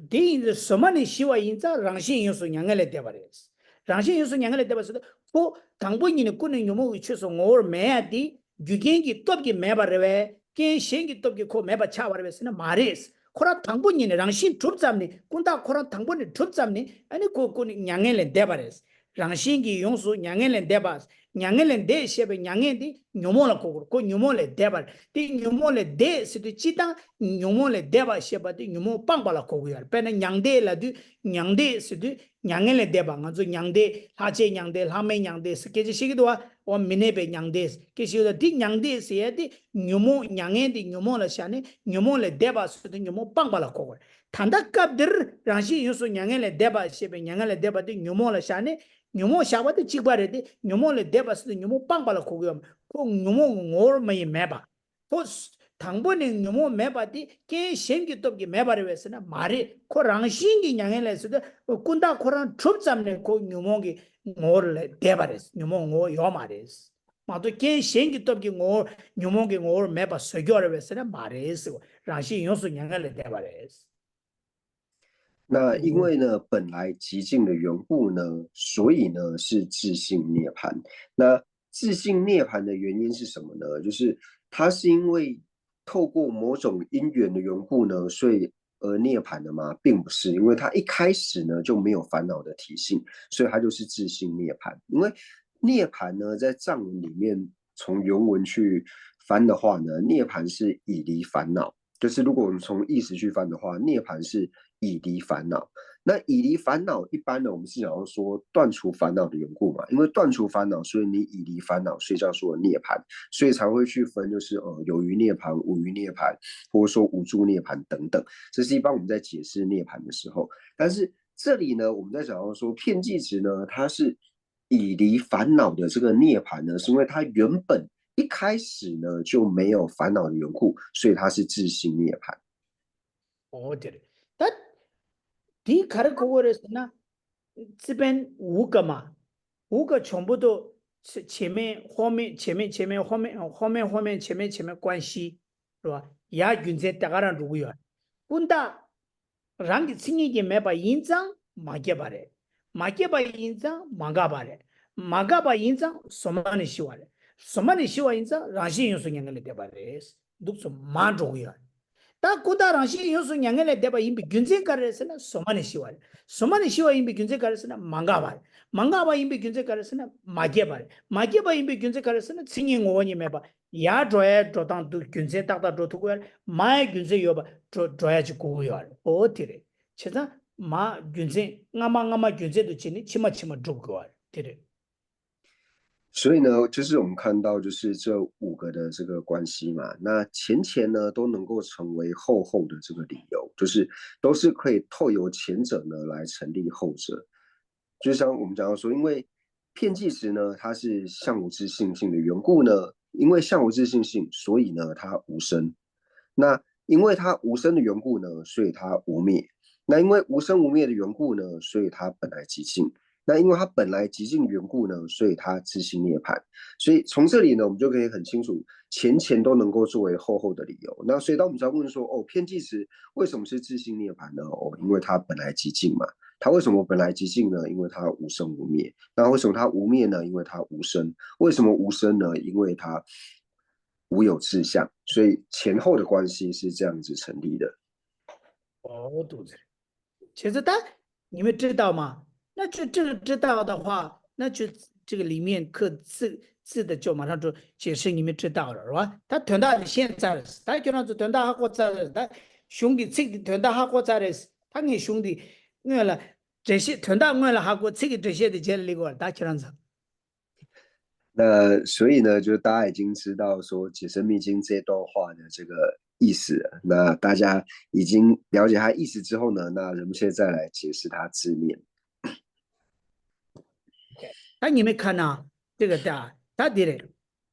디 소만이 시와 인자 랑신 요소 냥을에 대바레스 랑신 요소 냥을에 대바스도 고 당본이는 꾸는 요모 위쳐서 올 매야디 규겐기 톱기 매바레베 겐 셴기 톱기 코 매바 차바레베스나 마레스 코라 당본이는 랑신 좁잡니 군다 코라 당본이 좁잡니 아니 고 냥을에 대바레스 랑신기 용소 냥을에 대바스 냥을에 대셰베 냥에디 뇨모라 고고 고 뇨모레 대발 디 뇨모레 대 시도 치당 뇨모레 대바 셰바디 뇨모 빵발라 고고야 페나 냥데라디 냥데 시도 냥엘레 대바 가조 냥데 하체 냥데 하메 냥데 스케지 시기도와 오 미네베 냥데 케시도 디 냥데 세디 뇨모 냥에디 뇨모라 샤네 뇨모레 대바 시도 뇨모 빵발라 고고 탄다캅들 랑시 요소 냥엘레 대바 셰베 냥엘레 대바디 뇨모라 샤네 뇨모 샤바데 치바레데 뇨모레 데바스데 뇨모 빵발라 고고요 고 뇨모 오르마이 메바 고 당번에 뇨모 메바디 게 생기 떡기 메바레스나 마리 고 랑싱기 냥엘레스데 군다 코란 좁잡네 고 뇨모기 오르레 데바레스 뇨모 오 요마레스 마도 게 생기 떡기 오 뇨모기 오르 메바 서겨레스나 마레스 랑시 요소 냥엘레 데바레스 那因为呢，本来极静的缘故呢，所以呢是自性涅槃。那自性涅槃的原因是什么呢？就是它是因为透过某种因缘的缘故呢，所以而涅槃的吗？并不是，因为它一开始呢就没有烦恼的体性，所以它就是自性涅槃。因为涅槃呢，在藏文里面从原文去翻的话呢，涅槃是已离烦恼。就是如果我们从意识去翻的话，涅槃是已离烦恼。那已离烦恼，一般呢，我们是想要说断除烦恼的缘故嘛，因为断除烦恼，所以你已离烦恼，所以叫做涅槃，所以才会去分，就是有余涅槃、无余涅槃，或者说无助涅槃等等。这是一般我们在解释涅槃的时候。但是这里呢，我们在讲到说片剂值呢，它是已离煩惱的這個涅槃呢，是因為它原本一開始呢就沒有煩惱的緣故，所以它是自性涅槃。哦，对了，但你看的그거를呢，这边五个嘛，五个全部都是前面、后面、前面、前面、后面、后面、后面、前面、前面关系，是吧？也允许大家人如愿。근데 랑기 승리게 매바 인장 마게바래. 마게바 인장 마가바래. 마가바 인장 소만이 시와래. 소만이 시와 인장 랑시 요소 냥을 대바래. 독소 만조야. 다 고다 랑시 요소 냥을 대바 임비 균제가르스나 소만이 시와래. 소만이 시와 임비 균제가르스나 마가바래. 망가바 임비 균제가르스나 마게바래. 마게바 임비 균제가르스나 승리 오원이 매바. 야 줘야 줘당 두 균제 딱다 줘두고 마의 균제 여바 줘야지 고요. 어디래? 其实马军政，俺军政都今年起码做过，对的。所以呢，就是我们看到就是这五个的这个关系嘛，那前呢都能够成为后的这个理由，就是都是可以透由前者呢来成立后者。就像我们讲到说，因为片剂值呢它是相无自性的缘故呢，因为相无自性，所以呢它无生。那因为它无生的缘故呢，所以它无灭。那因为无生无灭的缘故呢，所以它本来极静。那因为它本来极尽缘故呢，所以它自性涅槃。所以从这里呢，我们就可以很清楚，前都能够作为后的理由。那所以当我们在问说，哦，偏计时为什么是自性涅槃呢？哦，因为它本来极尽嘛。它为什么本来极尽呢？因为它无生无灭。那为什么它无灭呢？因为它无生。为什么无生呢？因为它无有志相。所以前后的关系是这样子成立的。哦，肚子里。其实你们知道吗？那就这个知道的话，那就这个里面刻字的就马上就解释你们知道了，是吧？他团到现在了，他就那是团到哈国在了，他兄弟这个团到哈国在了，他跟兄弟我了这些团到我了哈国这个这些的建立过，他就那子。那所以呢，就大家已经知道说《解深密经》这段话的这个意思了。那大家已经了解它意思之后呢，那人们现在来解释它字面。那你们看呐，这个的，他的嘞，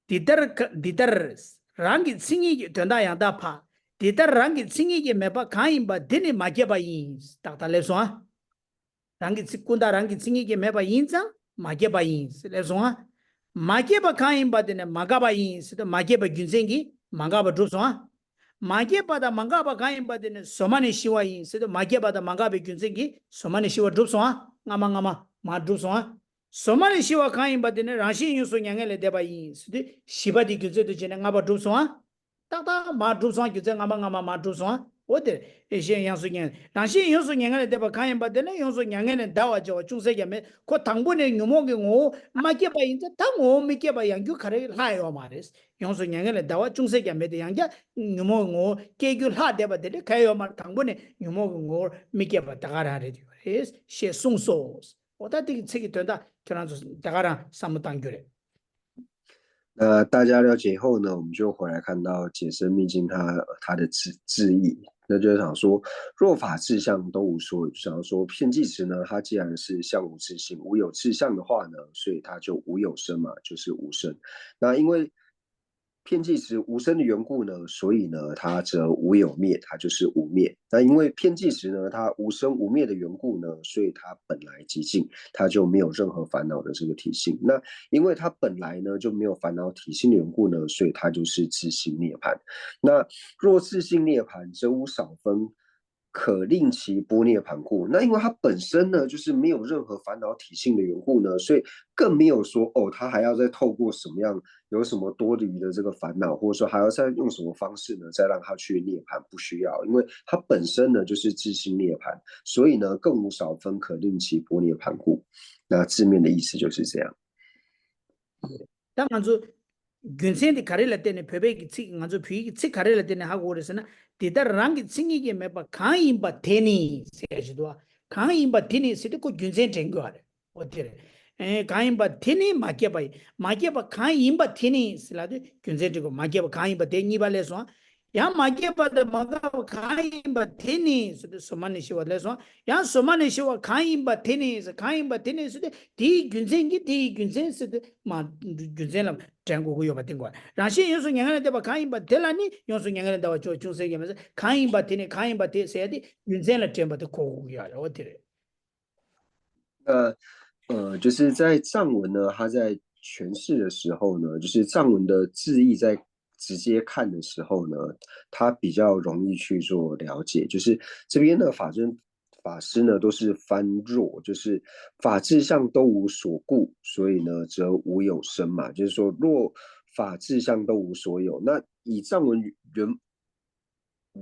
的让给轻易团到养大怕，的让给轻易没把看一把，的你马杰把赢，打来说。rangi kunda rangi tsingi ke meba yinza make ba yin le songa make ba kain ba de maga ba yin se make ba gunzengi maga ba dro songa make ba da maga ba kain ba de somani shiwa yin se make ba da maga ba gunzengi somani shiwa dro songa ngama ma dro songa somani shiwa kain ba de rashi yin so nyanga le de ba yin se shiba di gunze de jena ngaba dro songa ta ma dro songa gunze ngama ma dro songa 오데 에시안 양수년 당시 양수년에 대바 가연 받는 양수년에는 다와죠 중세계면 그 당분의 유목이 오 마게 봐 이제 당오 미게 봐 양규 가래 하요 말이스 양수년에 다와 중세계면 양자 유목 오 계규 하 대바 되 가요 말 당분의 유목 오 미게 봐 다가라래 그래서 시 송소스 오다디 책이 된다 그러나 다가라 삼당교래 那大家了解以后呢，我们就回来看到《解深密经》它的字义。那就是想说，若法志相都无所有，想要说遍计时呢，它既然是相无自性、无有志相的话呢，所以它就无有生嘛，就是无生。那因为遍计时无生的缘故呢，所以呢，它则无有灭，它就是无灭。那因为遍计时呢，它无生无灭的缘故呢，所以它本来极尽，它就没有任何烦恼的这个体性。那因为它本来呢就没有烦恼体性的缘故呢，所以它就是自性涅槃。那若自性涅槃，则无少分可令其波涅槃故。那因为它本身呢就是没有任何烦恼体性的缘故呢，所以更没有说哦，它还要再透过什么样有什么多余的这个烦恼，或者说还要再用什么方式呢，再让它去涅槃，不需要，因为它本身呢就是自性涅槃，所以呢更无少分可令其波涅槃故。那字面的意思就是这样。当然就균생이 가려라 때는 베베기 치 먼저 비기 치 가려라 때는 하고 그래서는 디다랑기 칭이게 매바 강인바 테니 세지도 강인바 테니 시도고 균생 된거 아래 어때래 에 강인바 테니 마게바 강인바 테니 슬라도 균생 되고 마게바 강인바 테니 발레서 야 마게바다 마가 강인바 테니 소만이 시와레서 야 소만이 시와 강인바 테니 강인바 테니 디 균생기 디 균생스 마 균생람 장고고 요바 된 거야. 라시 요소 양안에 대바 가인바 델라니 요소 양안에 대바 저 중세계면서 가인바 되네 가인바 되세야디 윤생을 전부터 고고야. 어디래? 那就是在藏文呢，它在诠释的时候呢，就是藏文的字义在直接看的时候呢，它比较容易去做了解。就是这边的法师呢，都是翻若，就是法志相都无所故，所以呢，则无有生嘛。就是说，若法志相都无所有，那以藏文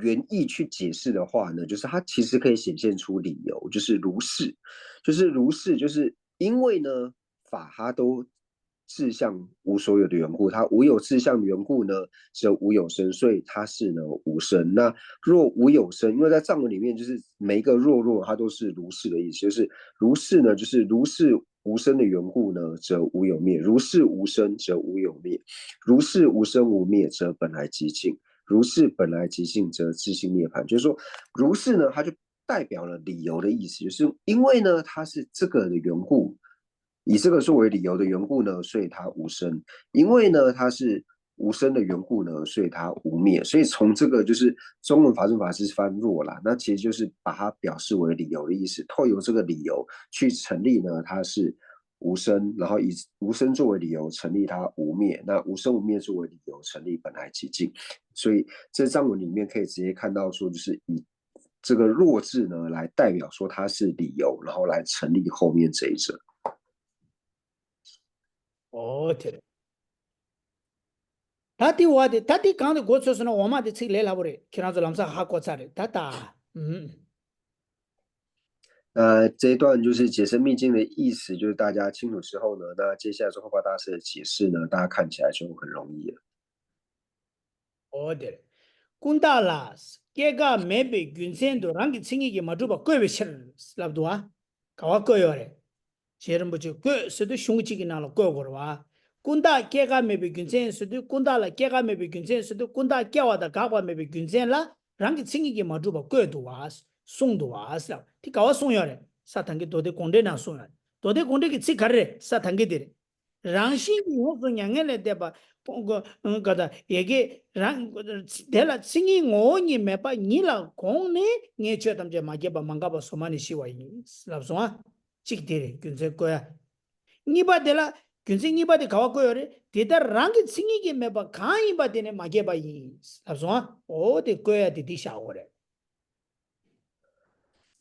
原意去解释的话呢，就是它其实可以显现出理由，就是如是，就是因为呢，法它都志向无所有的缘故，它无有志向的缘故呢，只有无有生，所以它是呢无生。那若无有生，因为在藏文里面，就是每一个若它都是如是的意思，就是如是呢，就是如是无生的缘故呢，则无有灭；如是无生，则无有灭；如是无生无灭，则本来寂静。如是本来即性，则自性涅槃。就是说，如是呢，它就代表了理由的意思，就是因为呢，它是这个的缘故，以这个作为理由的缘故呢，所以它无生。因为呢，它是无声的缘故呢，所以它无灭。所以从这个就是中文法顺法是翻若啦，那其实就是把它表示为理由的意思，透由这个理由去成立呢，它是无声，然后以无声作为理由成立它无灭，那无声无灭作为理由成立本来寂静。所以这章文里面可以直接看到说，就是以这个弱字呢来代表说它是理由，然后来成立后面这一者。哦，对了。他刚的国出是呢，我们的车来了不的，看上去咱们是哈国产的，他打，那这一段就是解生密经的意思，就是大家清楚之后呢，那接下来中后法大师的解释呢，大家看起来就很容易了。哦，对了。군달라스 걔가 매비 균센도 랑기 칭이게 마주바 거베 칠 랍도아 가와 거요래 제름 부지 그 스도 슝치기 나로 거거와 군다 걔가 매비 균센 스도 군달라 걔가 매비 균센 스도 군다 걔와다 가바 매비 균센라 랑기 칭이게 마주바 거도와 송도와스 티 가와 송요래 사탄게 도데 공데나 송요 도데 공데기 치카레 사탄게 데레 랑싱이 호소 냥엘레 데바 가다 얘게 랑 데라 싱이 ngo니 메바 니라 공네 녜쳐 담제 마게바 망가바 소마니 시와이 랍송아 찍데레 균세 거야 니바 데라 균세 니바데 가와 거요레 데다 랑기 싱이게 메바 가이바 데네 마게바이 랍송아 오데 거야 디디 샤오레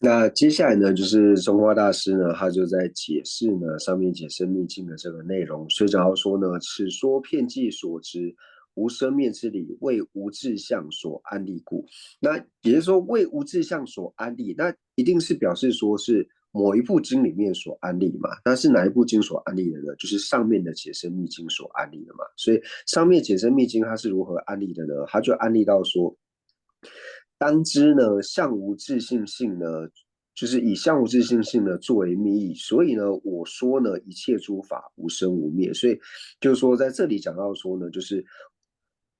那接下来呢，就是中华大师呢，他就在解释呢上面解生密经的这个内容。所以讲到说呢，此说遍计所知无生灭之理，为无志相所安立故。那也就是说，为无志相所安立，那一定是表示说是某一部经里面所安立嘛。那是哪一部经所安立的呢？就是上面的解生密经所安立的嘛。所以上面解生密经它是如何安立的呢？它就安立到说。当知呢，相无自性性呢，就是以相无自性性呢作为密意，所以呢，我说呢，一切诸法无生无灭，所以就是说，在这里讲到说呢，就是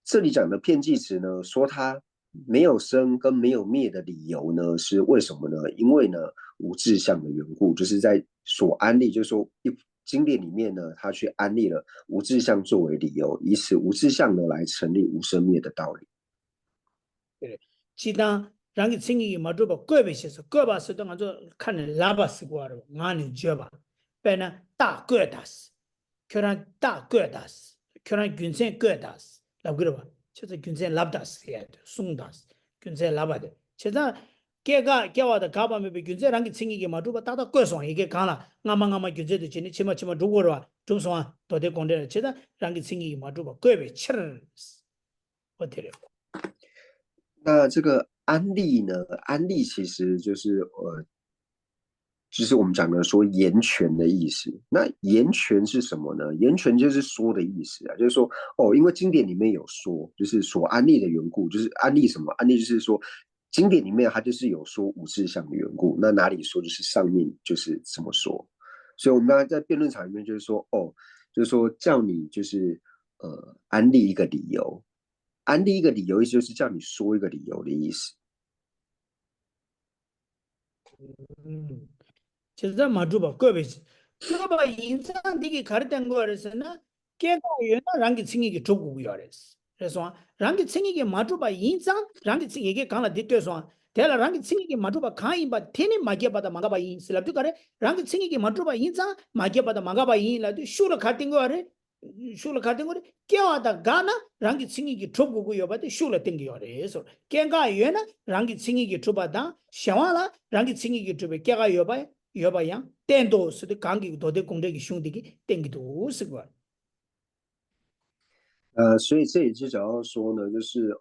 这里讲的片剂词呢，说它没有生跟没有灭的理由呢，是为什么呢？因为呢，无自相的缘故，就是在所安立，就是说一经典里面呢，他去安立了无自相作为理由，以此无自相呢来成立无生灭的道理。지당 랑기 생기기 마주바 거베시서 거바스도 가서 칸을 라바스고 하러 나는 줘봐 빼나 다 거다스 교란 다 거다스 교란 균생 거다스 라 그러봐 저서 균생 랍다스 해야 돼 숭다스 균생 랍아데 제가 걔가 걔와다 가바메 균생 랑기 생기기 마주바 다다 거송 이게 가나 나마나마 균생도 지니 치마치마 누구로 중송아 도대 공대 제가 랑기 생기기 마주바 거베 치르 어때요 那这个安利呢？安利其实就是就是我们讲的说言权的意思。那言权是什么呢？言权就是说的意思啊，就是说哦，因为经典里面有说，就是所安利的缘故，就是安利什么？安利就是说经典里面它就是有说五事项的缘故，那哪里说就是上面就是这么说。所以我们刚才在辩论场里面就是说哦，就是说叫你就是安利一个理由，安利一个理由意思就是叫你说一个理由的意思。음. 제가 마주바 거베지 그바 인상 되게 가르던 거라서나 걔가 얘나 랑기 칭이게 조고 요래서 그래서 랑기 칭이게 마주바 인상 랑기 칭이게 강라 뒤에서 대라 랑기 칭이게 마주바 가이바 테니 마게 받아 마가바 인슬랍도 그래 랑기 칭이게 마주바 인상 마게 받아 마가바 인라도 슈르 같은 거 아래 슈르 같은 거래 깨와다 가나 랑기 칭이게 조고 요바데 슈르 땡기 요래서 걔가 얘나 랑기 칭이게 조바다 샤와라 랑기 칭이게 조베 걔가 요바 여봐야 땐도 스도 강기 도대 공대기 슝디기 땡기도 쓰고 所以这也就讲到说呢，就是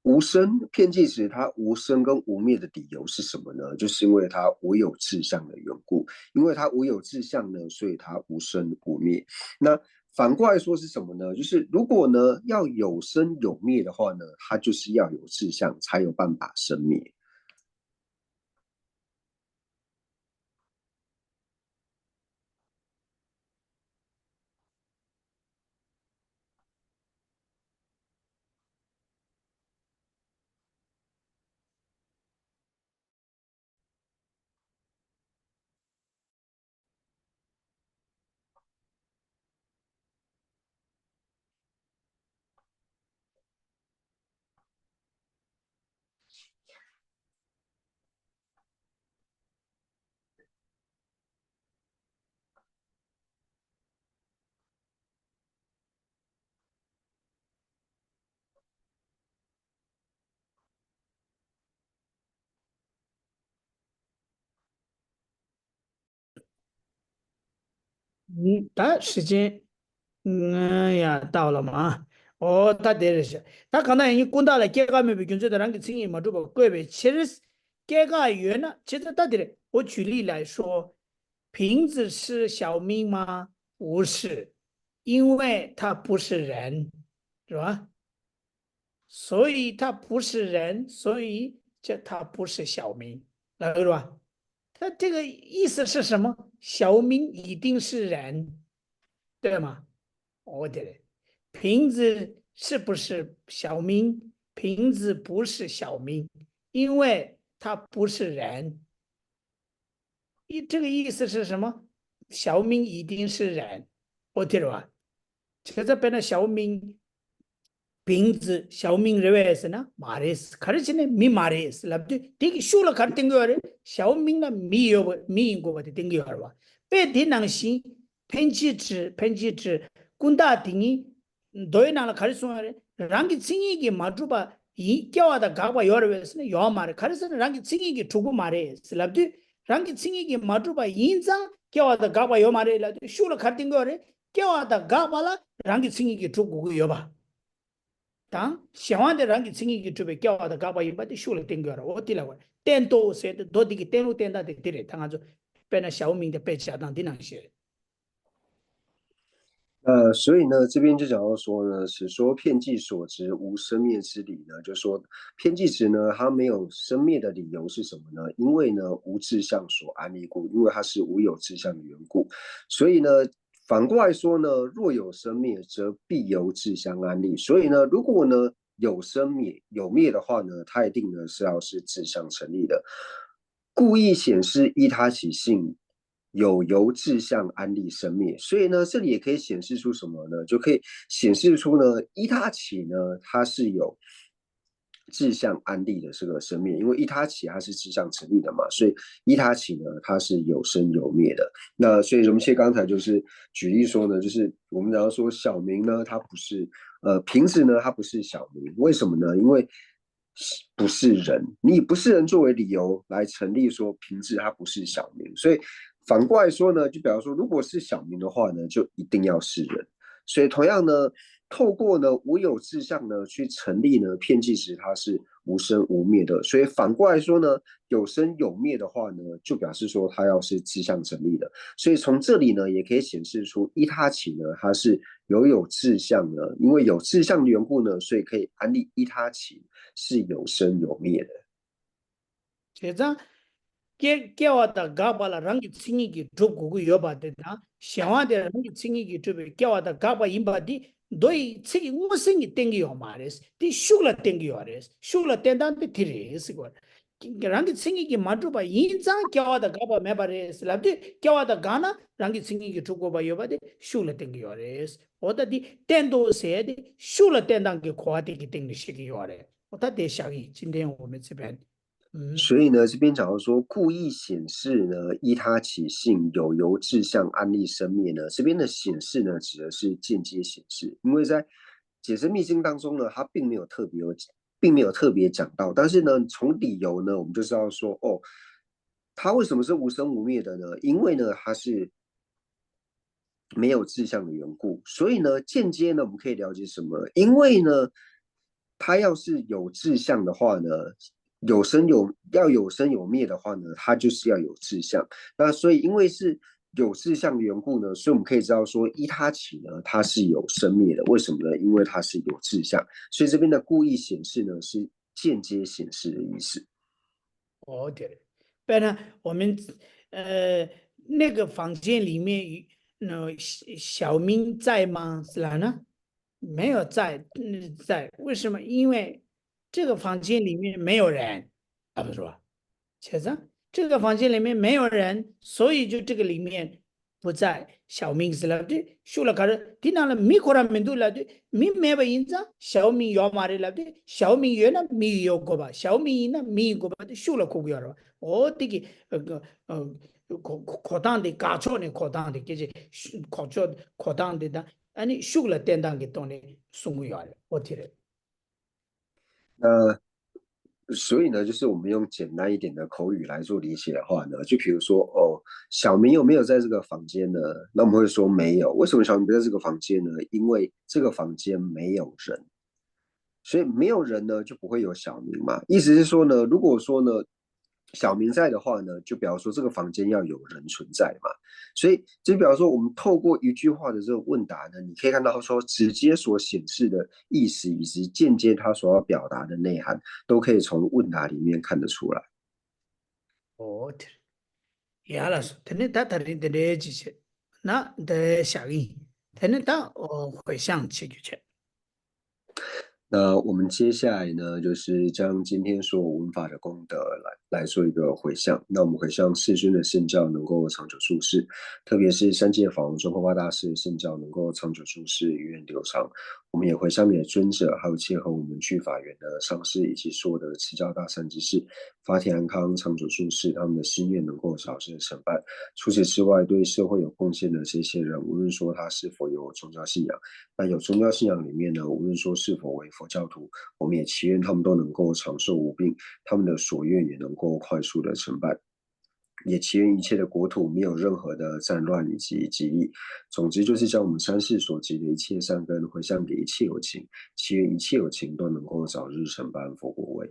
无生遍计时，它无生跟无灭的理由是什么呢？就是因为它无有志向的缘故，因为它无有志向呢，所以它无生无灭。那反过来说是什么呢？就是如果呢要有生有灭的话呢，它就是要有志向才有办法生灭。他时间，呀，到了嘛？哦，他得是，他刚才已经讲到了，改革没被军队的人给轻易嘛，这个各位，其实改革员呢，其实他的，我举例来说，瓶子是小命吗？不是，因为它不是人，是吧？所以它不是人，所以它不是小民，那个是吧？它这个意思是什么？小民一定是人，对吗？我的嘞，瓶子是不是小民？瓶子不是小民，因为它不是人。这个意思是什么？小民一定是人，我听了吧？这个边的小民瓶子小明认为是呢，马来斯，可是现在没马来斯，那不对，这个修了看定个人，小明呢没有没有过的定个人吧？白天能行，偏气质，滚大定义，对那了开始说的，让给轻易给马主吧，叫的搞把要的是呢，要马的，开始是让给轻易给出过马来是那不对，让给轻易给马主吧，印章叫的搞把要马的了，修了看定个人，叫的搞把了，让给轻易给出过要吧？当想完的人给轻易给准备叫的搞把一把的修了定个了，我提了我电多些的多的个电路电到的地嘞，当然就变成小明的被下当的那些。所以呢，这边就讲到说呢，是说片剂所执无生灭之理呢，就说片剂值呢，它没有生灭的理由是什么呢？因为呢，无志向所安立故，因为它是无有志向的缘故。所以呢，反过来说呢，若有生灭，则必由志向安立。所以呢，如果呢有生灭有灭的话呢，它一定呢是要是志向成立的。故意显示依他起性，有由志向安立生灭，所以呢，这里也可以显示出什么呢？就可以显示出呢，依他起呢，它是有志向安立的这个生灭，因为依他起它是志向成立的嘛，所以依他起呢，它是有生有灭的。那所以容切刚才就是举例说呢，就是我们只要说小明呢，它不是瓶子呢，它不是小明，为什么呢？因为不是人，你以不是人作为理由来成立说瓶子它不是小明，所以反过来说呢，就比方说，如果是小明的话呢，就一定要是人。所以同样呢，透过呢无有志向呢去成立呢片剂时，它是无生无灭的。所以反过来说呢，有生有灭的话呢，就表示说它要是志向成立的。所以从这里呢，也可以显示出依他起呢，它是有志向呢，因为有志向的缘故呢，所以可以安立依他起是有生有灭的。这张叫的搞把了，让给轻易给做过个要把的啊，想完的让给轻易给准备叫的搞把一把的，对，这个我生意定个要嘛的，的修了定个要的，修了定当的提的是个。让给轻易给满足吧，印章叫的搞把没把的，是那对叫的干呢，让给轻易给出国吧，要把的修了定个要的，我的电动车的修了电当给夸的给定的是个要的，我的得想议，今天我们这边。所以呢，这边讲到说，故意显示呢，依他起性，有由志向安立生灭呢，这边的显示呢，指的是间接显示，因为在解释密经当中呢，它并没有特别讲到，但是呢，从理由呢，我们就知道说，哦，它为什么是无生无灭的呢？因为呢，它是没有志向的缘故，所以呢，间接呢，我们可以了解什么？因为呢，它要是有志向的话呢，有生有灭的话呢，它就是要有志向。那所以因为是有志向的缘故呢，所以我们可以知道说，依他起呢，它是有生灭的。为什么呢？因为它是有志向，所以这边的故意显示呢，是间接显示的意思。哦，对了，不然我们呃那个房间里面那小明在吗？是哪呢？没有在，在，为什么？因为这个房间里面没有人啊，不是吧？确实，这个房间里面没有人，所以就这个里面不在小明是了对，修了开始，听到了米可能门都了对，米没把印章，小明要嘛的了对，小明原来米有过吧，小明呢米过吧，修了可不要了，我这个课堂的搞错呢，课堂的就是考错课堂的呢，啊你修了电当给当的送过要了，我听了。那所以呢，就是我们用简单一点的口语来做理解的话呢，就比如说，哦，小明有没有在这个房间呢？那我们会说没有。为什么小明不在这个房间呢？因为这个房间没有人。所以没有人呢，就不会有小明嘛。意思是说呢，如果说呢，小明在的话呢，就表示说这个房间要有人存在嘛。所以就表示说，我们透过一句话的这个问答呢，你可以看到说，直接所显示的意思，以及间接他所要表达的内涵，都可以从问答里面看得出来。哦，알았어. 근데 다 다른 데레지체. 나 대샤기. 근데 다回向起去。那我们接下来呢，就是将今天所有文法的功德来做一个回向。那我们回向世尊的圣教能够长久住世，特别是三界法王中华大师的圣教能够长久住世，源远流长。我们也回向你的尊者，还有切合我们具法缘的上师，以及所有的持教大善之士，法体安康，长久住世，他们的心愿能够早日成办。除此之外，对社会有贡献的这些人，无论说他是否有宗教信仰。那有宗教信仰里面呢，无论说是否为佛教徒，我们也祈愿他们都能够长寿无病，他们的所愿也能够快速的成办。也祈愿一切的国土没有任何的战乱以及疾疫。总之就是将我们三世所积的一切善根回向给一切有情，祈愿一切有情都能够早日承办佛国位。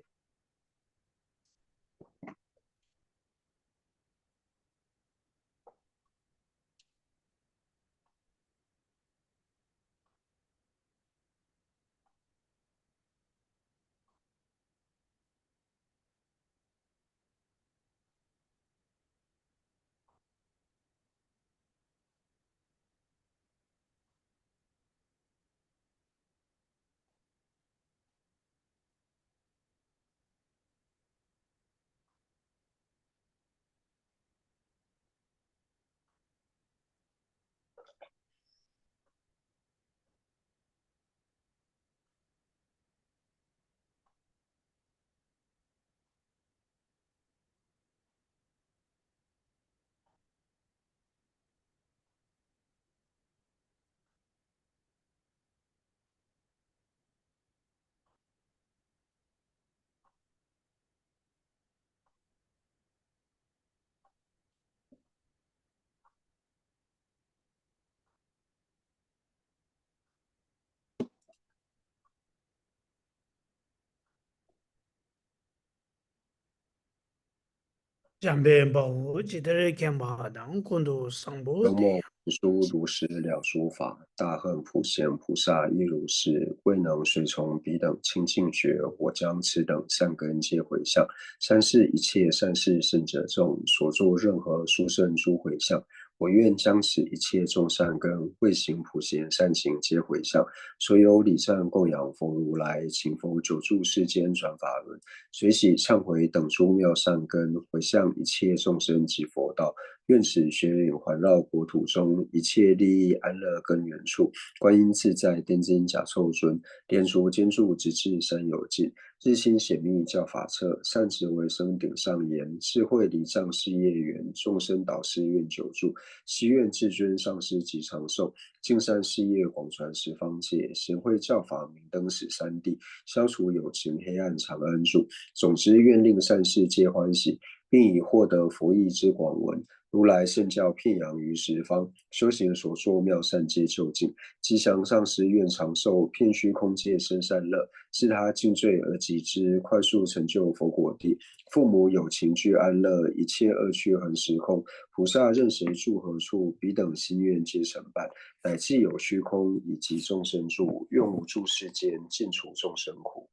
江边保护记得干嘛当工作上不的。周末读书如实了诸法，大恨普贤菩萨亦如是，未能随从彼等清净觉，我将此等善根皆回向。三世一切善事圣者众所作任何殊胜诸回向，我愿将此一切众善根未行普贤善行皆回向。所有礼赞供养佛如来，请佛久住世间转法轮，随喜忏悔等诸妙善根，回向一切众生及佛道。愿此学领环绕国土中一切利益安乐根源处，观音自在殿经甲臭尊，莲除坚柱直至三有尽，日心显密教法册，善持为生顶上言，智慧离障事业缘，众生导师愿久住，希愿至尊上师及长寿，尽善事业广传十方界，贤惠教法明灯使三地，消除有情黑暗常安住。总之愿令善事皆欢喜，并以获得佛意之广闻。如来圣教遍扬于十方，修行所作妙善皆就近。吉祥上师愿长寿，遍虚空界生善乐，自他尽罪而极之，快速成就佛果地。父母有情俱安乐，一切恶趣恒时空。菩萨任谁住何处，彼等心愿皆成办。乃既有虚空，以及众生住，愿无住世间，尽除众生苦。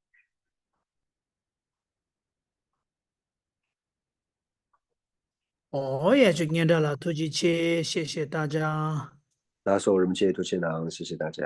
哦，也就念到了突击切，谢谢大家。那时候人们皆多见郎，谢谢大家。